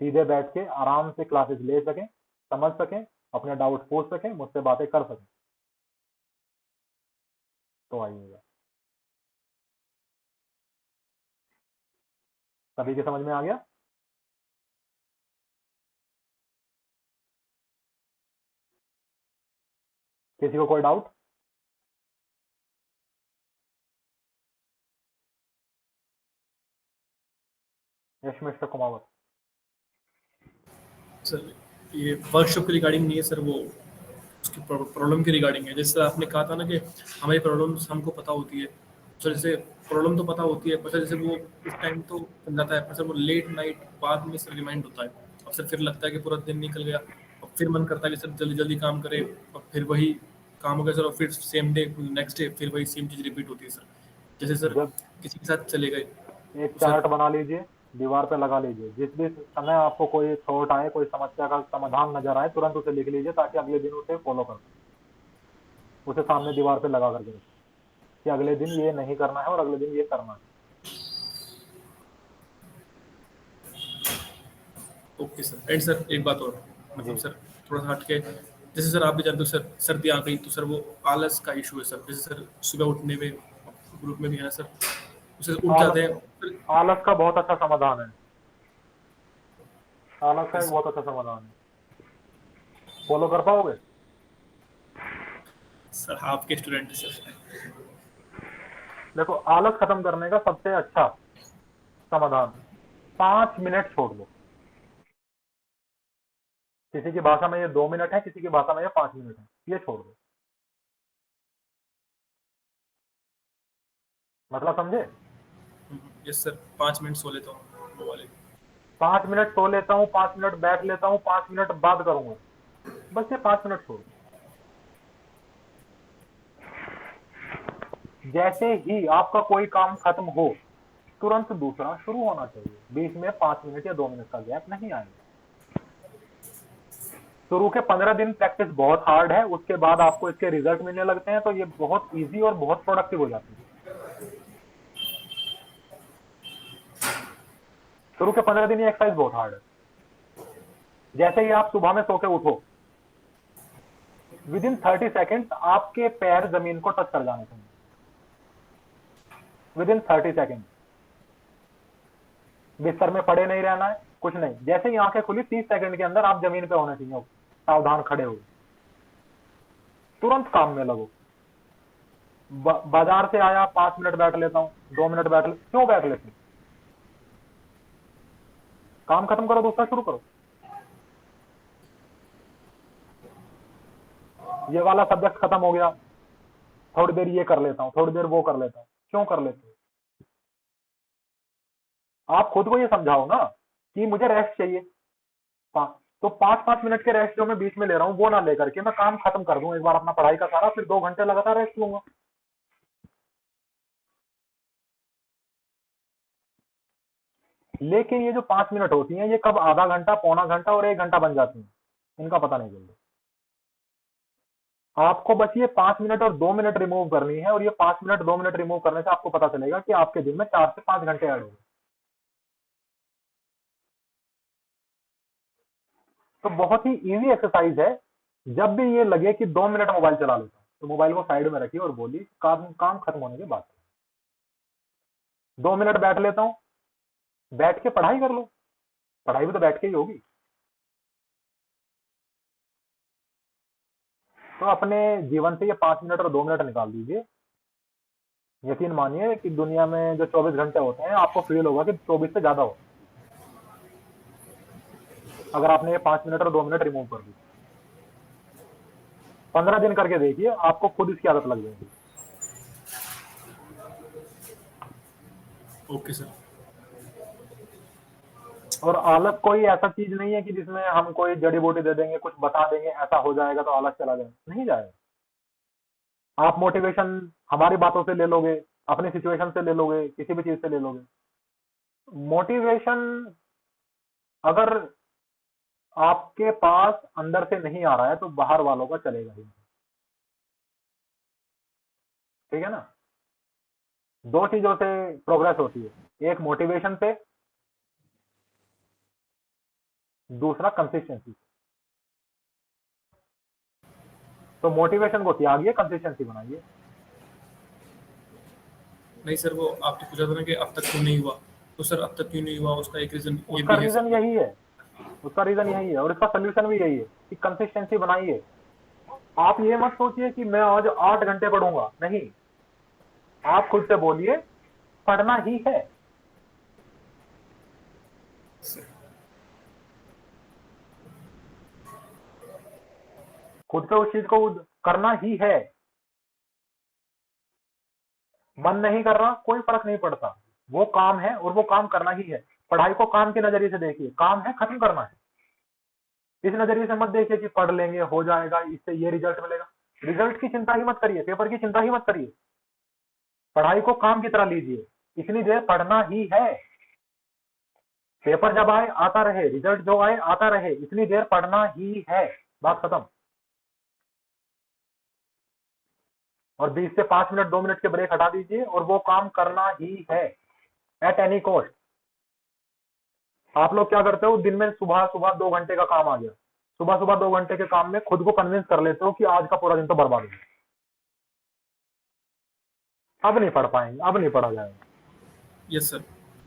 सीधे बैठ के आराम से क्लासेस ले सकें, समझ सकें, अपने डाउट पूछ सकें, मुझसे बातें कर सकें तो आइएगा। सभी के समझ में आ गया? किसी को कोई डाउट? यश मिस्टर कुमावत। सर ये वर्कशॉप के रिगार्डिंग नहीं है सर, वो उसकी प्रॉब्लम के रिगार्डिंग है। जैसे आपने कहा था ना कि हमारी प्रॉब्लम्स हमको पता होती है, सर जैसे प्रॉब्लम तो पता होती है, पर सर जैसे वो उस टाइम तो बन जाता है, पर सर वो लेट नाइट बाद में सर रिमाइंड होता है, और सर फिर लगता है कि पूरा दिन निकल गया, और फिर मन करता है कि सर जल्दी जल्दी काम करें, और फिर वही काम हो गया सर, और फिर सेम डे नेक्स्ट डे फिर वही सेम चीज़ रिपीट होती है सर। जैसे सर किसी के साथ चले गए, एक चार्ट बना लीजिए, दीवार पे लगा लीजिए, जिस भी समय आपको कोई थॉट आए, कोई समस्या का समाधान नजर आए, तुरंत उसे लिख लीजिए ताकि अगले दिन उसे फॉलो कर सकें। उसे सामने दीवार पे लगा करके रखें कि अगले दिन ये नहीं करना है और अगले दिन ये करना है। Okay sir. एंड सर एक बात और, मतलब सर थोड़ा सा हटके, जैसे सर आप भी जानते हो सर सर्दी आ गई तो सर वो आलस का इशू है सर। जैसे सर सुबह उठने में ग्रुप में भी है ना सर, उसे उठ जाते हैं। आलस का बहुत अच्छा समाधान है, आलस का एक बहुत अच्छा समाधान है। फॉलो कर पाओगे? सर आपके स्टूडेंट सर। देखो, आलस खत्म करने का सबसे अच्छा समाधान 5 मिनट छोड़ दो। किसी की भाषा में ये 2 मिनट है, किसी की भाषा में ये 5 मिनट है, ये छोड़ दो। मतलब समझे? यस सर, 5 मिनट सो लेता हूँ वो वाले। 5 मिनट सो लेता हूँ, 5 मिनट बैठ लेता हूँ, 5 मिनट बात करूंगा, बस ये 5 मिनट छोड़। जैसे ही आपका कोई काम खत्म हो, तुरंत दूसरा शुरू होना चाहिए। बीच में 5 मिनट या 2 मिनट का गैप नहीं आएगा। शुरू के 15 दिन प्रैक्टिस बहुत हार्ड है, उसके बाद आपको इसके रिजल्ट मिलने लगते हैं तो ये बहुत इजी और बहुत प्रोडक्टिव हो जाती है। शुरू के 15 दिन ये एक्सरसाइज बहुत हार्ड है। जैसे ही आप सुबह में सो के उठो, विद इन 30 सेकेंड आपके पैर जमीन को टच कर जाने चाहिए। विद इन 30 सेकेंड बिस्तर में पड़े नहीं रहना है, कुछ नहीं। जैसे ही आंखें खुली 30 सेकंड के अंदर आप जमीन पे होने चाहिए, सावधान खड़े हो, तुरंत काम में लगो। बाजार से आया, 5 मिनट बैठ लेता हूं, 2 मिनट बैठ ले, क्यों बैठ लेते? काम खत्म करो, दूसरा शुरू करो। ये वाला सब्जेक्ट खत्म हो गया, थोड़ी देर ये कर लेता हूं, थोड़ी देर वो कर लेता हूं, क्यों कर लेते हो? आप खुद को ये समझाओ ना कि मुझे रेस्ट चाहिए, तो 5-5 मिनट के रेस्ट जो मैं बीच में ले रहा हूं वो ना लेकर के मैं काम खत्म कर दूं एक बार अपना पढ़ाई का सारा, फिर 2 घंटे लगातार रेस्ट लूंगा। लेकिन ये जो 5 मिनट होती हैं, ये कब आधा घंटा, पौना घंटा और 1 घंटा बन जाती हैं, इनका पता नहीं चलता। आपको बस ये 5 मिनट और 2 मिनट रिमूव करनी है, और ये 5 मिनट 2 मिनट रिमूव करने से आपको पता चलेगा कि आपके दिन में 4 से 5 घंटे ऐड हो गए। तो बहुत ही इजी एक्सरसाइज है। जब भी ये लगे कि 2 मिनट मोबाइल चला लेता हूं, तो मोबाइल को साइड में रखिए और बोलिए काम खत्म होने के बाद 2 मिनट बैठ लेता हूं, बैठ के पढ़ाई कर लो, पढ़ाई भी तो बैठ के ही होगी। तो अपने जीवन से ये 5 मिनट और 2 मिनट निकाल दीजिए यकीन मानिए कि दुनिया में जो 24 घंटे होते हैं आपको फील होगा कि 24 से ज्यादा हो, अगर आपने ये 5 मिनट और 2 मिनट रिमूव कर दी। 15 दिन करके देखिए, आपको खुद इसकी आदत लग जाएगी। Okay sir. और आलस कोई ऐसा चीज नहीं है कि जिसमें हम कोई जड़ी बूटी दे देंगे, कुछ बता देंगे, ऐसा हो जाएगा तो आलस चला जाए, नहीं जाएगा। आप मोटिवेशन हमारी बातों से ले लोगे, अपनी सिचुएशन से ले लोगे, किसी भी चीज से ले लोगे। मोटिवेशन अगर आपके पास अंदर से नहीं आ रहा है तो बाहर वालों का चलेगा ही, ठीक है ना। 2 चीजों से प्रोग्रेस होती है, एक मोटिवेशन से, दूसरा कंसिस्टेंसी। तो मोटिवेशन को त्यागिए, कंसिस्टेंसी बनाइए। नहीं सर, वो आपने पूछा था ना कि अब तक क्यों नहीं हुआ, तो सर अब तक क्यों नहीं हुआ उसका एक रीजन ये उसका भी है रीजन यही है, उसका रीजन यही है, और इसका सोल्यूशन भी यही है कि कंसिस्टेंसी बनाइए। आप ये मत सोचिए कि मैं आज 8 घंटे पढ़ूंगा, नहीं, आप खुद से बोलिए पढ़ना ही है। खुद से उस चीज को करना ही है। मन नहीं कर रहा, कोई फर्क नहीं पड़ता, वो काम है और वो काम करना ही है। पढ़ाई को काम के नजरिए से देखिए, काम है, खत्म करना है। इस नजरिए से मत देखिए कि पढ़ लेंगे हो जाएगा, इससे ये रिजल्ट मिलेगा। रिजल्ट की चिंता ही मत करिए, पेपर की चिंता ही मत करिए। पढ़ाई को काम की तरह लीजिए, इतनी देर पढ़ना ही है। पेपर जब आए आता रहे, रिजल्ट जो आए आता रहे, इतनी देर पढ़ना ही है, बात खत्म। और 20 से 5 मिनट 2 मिनट के ब्रेक हटा दीजिए और वो काम करना ही है, एट एनी कॉस्ट। आप लोग क्या करते हो, दिन में सुबह सुबह 2 घंटे का काम आ गया, सुबह सुबह 2 घंटे के काम में खुद को कन्विंस कर लेते हो कि आज का पूरा दिन तो बर्बाद हो गया, अब नहीं पढ़ पाएंगे, अब नहीं पढ़ा जाएगा। यस सर,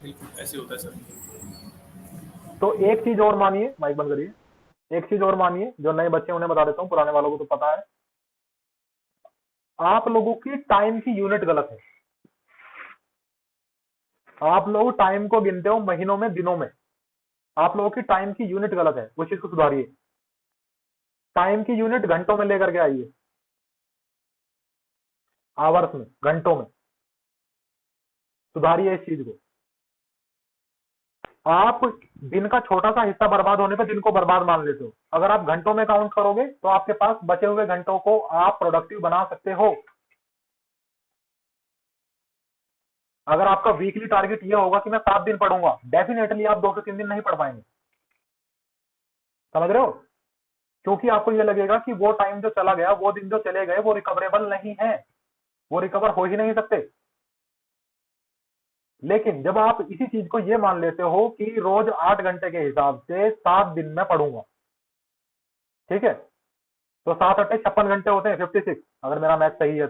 बिल्कुल ऐसे होता है सर। तो एक चीज और मानिए, माइक बंद करिए, एक चीज और मानिए, जो नए बच्चे उन्हें बता देता हूँ, पुराने वालों को तो पता है। आप लोगों की टाइम की यूनिट गलत है। आप लोग टाइम को गिनते हो महीनों में, दिनों में। आप लोगों की टाइम की यूनिट गलत है, उस चीज को सुधारिए। टाइम की यूनिट घंटों में लेकर के आइए, आवर्स में, घंटों में। सुधारिए इस चीज को। आप दिन का छोटा सा हिस्सा बर्बाद होने पे दिन को बर्बाद मान लेते हो। अगर आप घंटों में काउंट करोगे तो आपके पास बचे हुए घंटों को आप प्रोडक्टिव बना सकते हो। अगर आपका वीकली टारगेट ये होगा कि मैं 7 दिन पढ़ूंगा, डेफिनेटली आप 2 से 3 दिन नहीं पढ़ पाएंगे। समझ रहे हो? क्योंकि आपको ये लगेगा कि वो टाइम जो चला गया, वो दिन जो चले गए, वो रिकवरेबल नहीं है, वो रिकवर हो ही नहीं सकते। लेकिन जब आप इसी चीज को ये मान लेते हो कि रोज 8 घंटे के हिसाब से 7 दिन में पढ़ूंगा, ठीक है, तो 7 8 56 घंटे होते हैं, 56, अगर मेरा मैथ सही है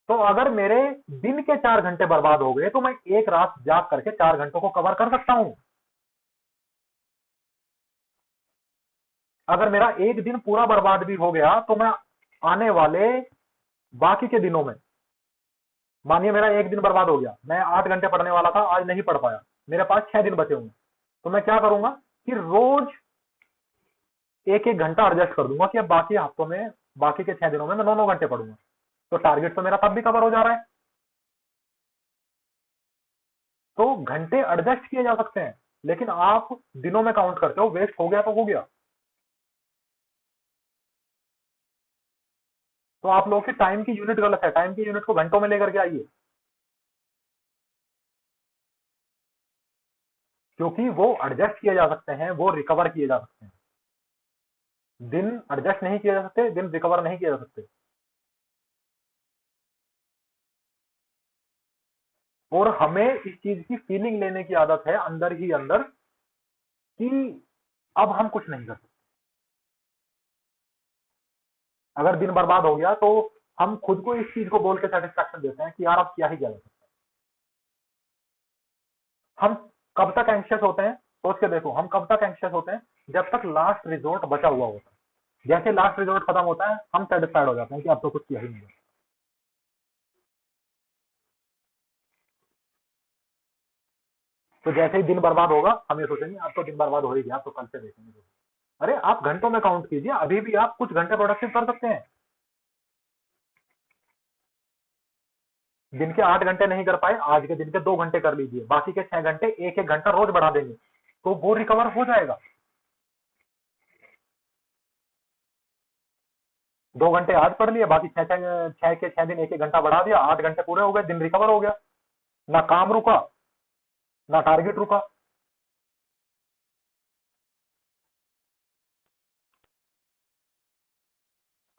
तो अगर मेरे दिन के 4 घंटे बर्बाद हो गए तो मैं एक रात जाग करके 4 घंटों को कवर कर सकता हूं। अगर मेरा एक दिन पूरा बर्बाद भी हो गया तो मैं आने वाले बाकी के दिनों में, मानिए मेरा एक दिन बर्बाद हो गया, मैं 8 घंटे पढ़ने वाला था, आज नहीं पढ़ पाया, मेरे पास 6 दिन बचे होंगे, तो मैं क्या करूंगा कि रोज 1-1 घंटा एडजस्ट कर दूंगा कि अब बाकी हफ्तों में, बाकी के 6 दिनों में मैं 9-9 घंटे पढ़ूंगा। तो टारगेट तो मेरा तब भी कवर हो जा रहा है। तो घंटे एडजस्ट किए जा सकते हैं, लेकिन आप दिनों में काउंट करते हो, वेस्ट हो गया तो हो गया। तो आप लोगों की टाइम की यूनिट गलत है, टाइम की यूनिट को घंटों में लेकर के आइए, क्योंकि वो एडजस्ट किए जा सकते हैं, वो रिकवर किए जा सकते हैं। दिन एडजस्ट नहीं किए जा सकते, दिन रिकवर नहीं किए जा सकते। और हमें इस चीज की फीलिंग लेने की आदत है अंदर ही अंदर कि अब हम कुछ नहीं कर सकते। अगर दिन बर्बाद हो गया तो हम खुद को इस चीज को बोल के सेटिस्फैक्शन देते हैं कि यार अब क्या ही किया जा सकता है। हम कब तक एंग्शियस होते हैं, सोच के देखो, हम कब तक एंग्शियस होते हैं, जब तक लास्ट रिजोर्ट बचा हुआ होता है। जैसे लास्ट रिजोर्ट खत्म होता है हम सेटिस्फाइड हो जाते हैं कि अब तो कुछ किया ही नहीं। तो जैसे ही दिन बर्बाद होगा हम ये सोचेंगे अब तो दिन बर्बाद हो ही गया, तो कल से देखेंगे। अरे आप घंटों में काउंट कीजिए, अभी भी आप कुछ घंटे प्रोडक्टिव कर सकते हैं। दिन के 8 घंटे नहीं कर पाए, आज के दिन के 2 घंटे कर लीजिए, बाकी के 6 घंटे 1-1 घंटा रोज बढ़ा देंगे तो वो रिकवर हो जाएगा। 2 घंटे आज पढ़ लिए, बाकी 6 के 6 दिन 1-1 घंटा बढ़ा दिया, 8 घंटे पूरे हो गए, दिन रिकवर हो गया, ना काम रुका ना टारगेट रुका।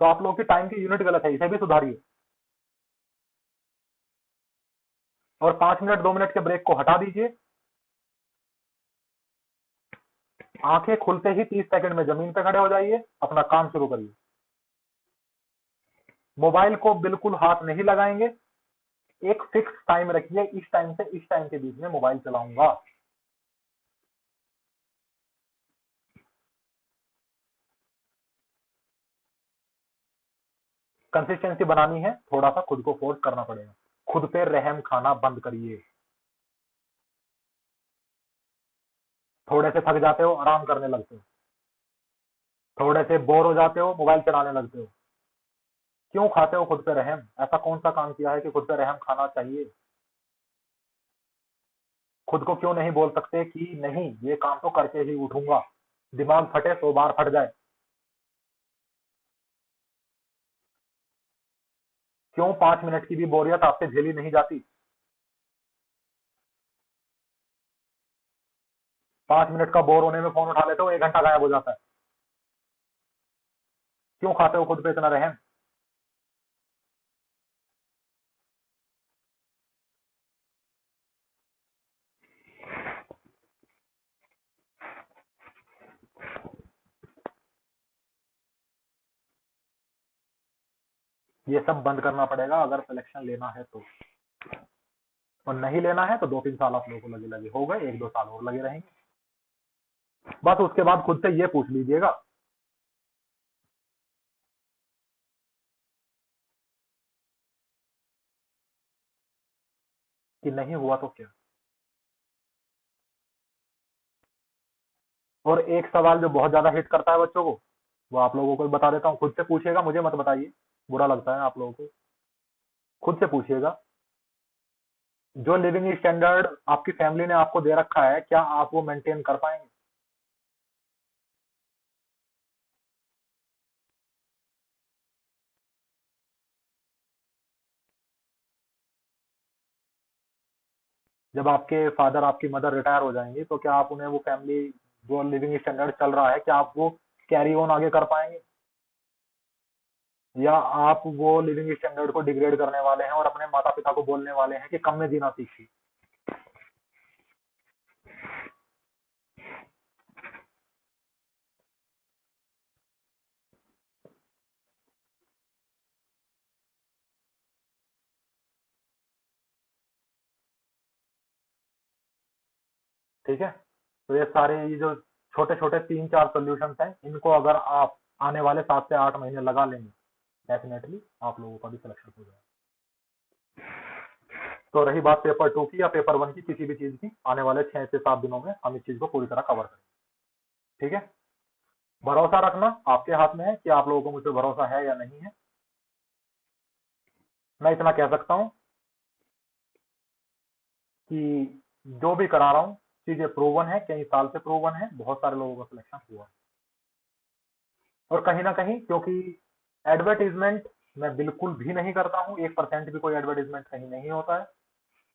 तो आप लोगों की टाइम की यूनिट गलत है, इसे भी सुधारिए। और 5 मिनट 2 मिनट के ब्रेक को हटा दीजिए। आंखें खुलते ही 30 सेकंड में जमीन पे खड़े हो जाइए, अपना काम शुरू करिए। मोबाइल को बिल्कुल हाथ नहीं लगाएंगे, एक फिक्स टाइम रखिए, इस टाइम से इस टाइम के बीच में मोबाइल चलाऊंगा। कंसिस्टेंसी बनानी है, थोड़ा सा खुद को फोर्स करना पड़ेगा। खुद पे रहम खाना बंद करिए। थोड़े से थक जाते हो, आराम करने लगते हो। थोड़े से बोर हो जाते हो, मोबाइल चलाने लगते हो। क्यों खाते हो खुद पे रहम? ऐसा कौन सा काम किया है कि खुद पे रहम खाना चाहिए? खुद को क्यों नहीं बोल सकते कि नहीं ये काम तो करके ही उठूंगा, दिमाग फटे 100 बार फट जाए। क्यों 5 मिनट की भी बोरियत आपसे झेली नहीं जाती? 5 मिनट का बोर होने में फोन उठा लेते हो, 1 घंटा गायब हो जाता है। क्यों खाते हो खुद पे इतना रहम? ये सब बंद करना पड़ेगा अगर सिलेक्शन लेना है तो, और नहीं लेना है तो 2-3 साल आप लोगों को लगे लगे हो गए, 1-2 साल और लगे रहेंगे। बस उसके बाद खुद से ये पूछ लीजिएगा कि नहीं हुआ तो क्या। और एक सवाल जो बहुत ज्यादा हिट करता है बच्चों को, वो आप लोगों को बता देता हूँ, खुद से पूछिएगा, मुझे मत बताइए, बुरा लगता है आप लोगों को। खुद से पूछिएगा, जो लिविंग स्टैंडर्ड आपकी फैमिली ने आपको दे रखा है, क्या आप वो मेंटेन कर पाएंगे? जब आपके फादर आपकी मदर रिटायर हो जाएंगे तो क्या आप उन्हें वो फैमिली, जो लिविंग स्टैंडर्ड चल रहा है, क्या आप वो कैरी ऑन आगे कर पाएंगे, या आप वो लिविंग स्टैंडर्ड को डिग्रेड करने वाले हैं और अपने माता पिता को बोलने वाले हैं कि कम में जीना सीखिए? ठीक है, तो ये सारे ये जो छोटे छोटे 3-4 सोल्यूशन हैं, इनको अगर आप आने वाले 7 से 8 महीने लगा लेंगे, डेफिनेटली आप लोगों का भी सिलेक्शन हो जाएगा। तो रही बात पेपर 2 की या पेपर 1 की, किसी भी चीज की, आने वाले 6 से 7 दिनों में हम इस चीज को पूरी तरह कवर करेंगे। ठीक है, भरोसा रखना आपके हाथ में है कि आप लोगों को मुझ पर भरोसा है या नहीं है। मैं इतना कह सकता हूं कि जो भी करा रहा हूं चीजें प्रूवन है, कई साल से प्रूवन है, बहुत सारे लोगों का सिलेक्शन हुआ है। और कहीं ना कहीं क्योंकि एडवर्टीजमेंट मैं बिल्कुल भी नहीं करता हूं, 1% भी कोई एडवर्टीजमेंट कहीं नहीं होता है,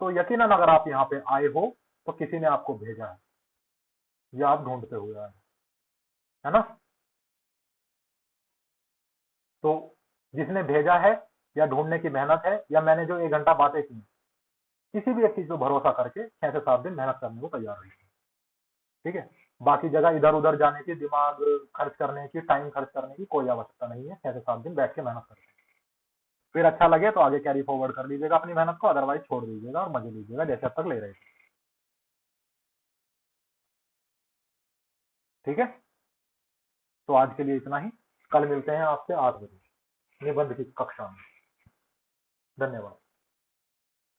तो यकीनन अगर आप यहाँ पे आए हो तो किसी ने आपको भेजा है या आप ढूंढते हुए आए, है ना? तो जिसने भेजा है या ढूंढने की मेहनत है, या मैंने जो 1 घंटा बातें की, किसी भी एक चीज पे भरोसा करके 6 से 7 दिन मेहनत करने को तैयार रहिए। ठीक है, बाकी जगह इधर उधर जाने की, दिमाग खर्च करने की, टाइम खर्च करने की कोई आवश्यकता नहीं है। 6 से 7 दिन बैठ के मेहनत करते हैं, फिर अच्छा लगे तो आगे कैरी फॉरवर्ड कर लीजिएगा अपनी मेहनत को, अदरवाइज छोड़ दीजिएगा और मजे लीजिएगा जैसे अब तक ले रहे थे। ठीक है, तो आज के लिए इतना ही। कल मिलते हैं आपसे 8 बजे निबंध की कक्षा में। धन्यवाद।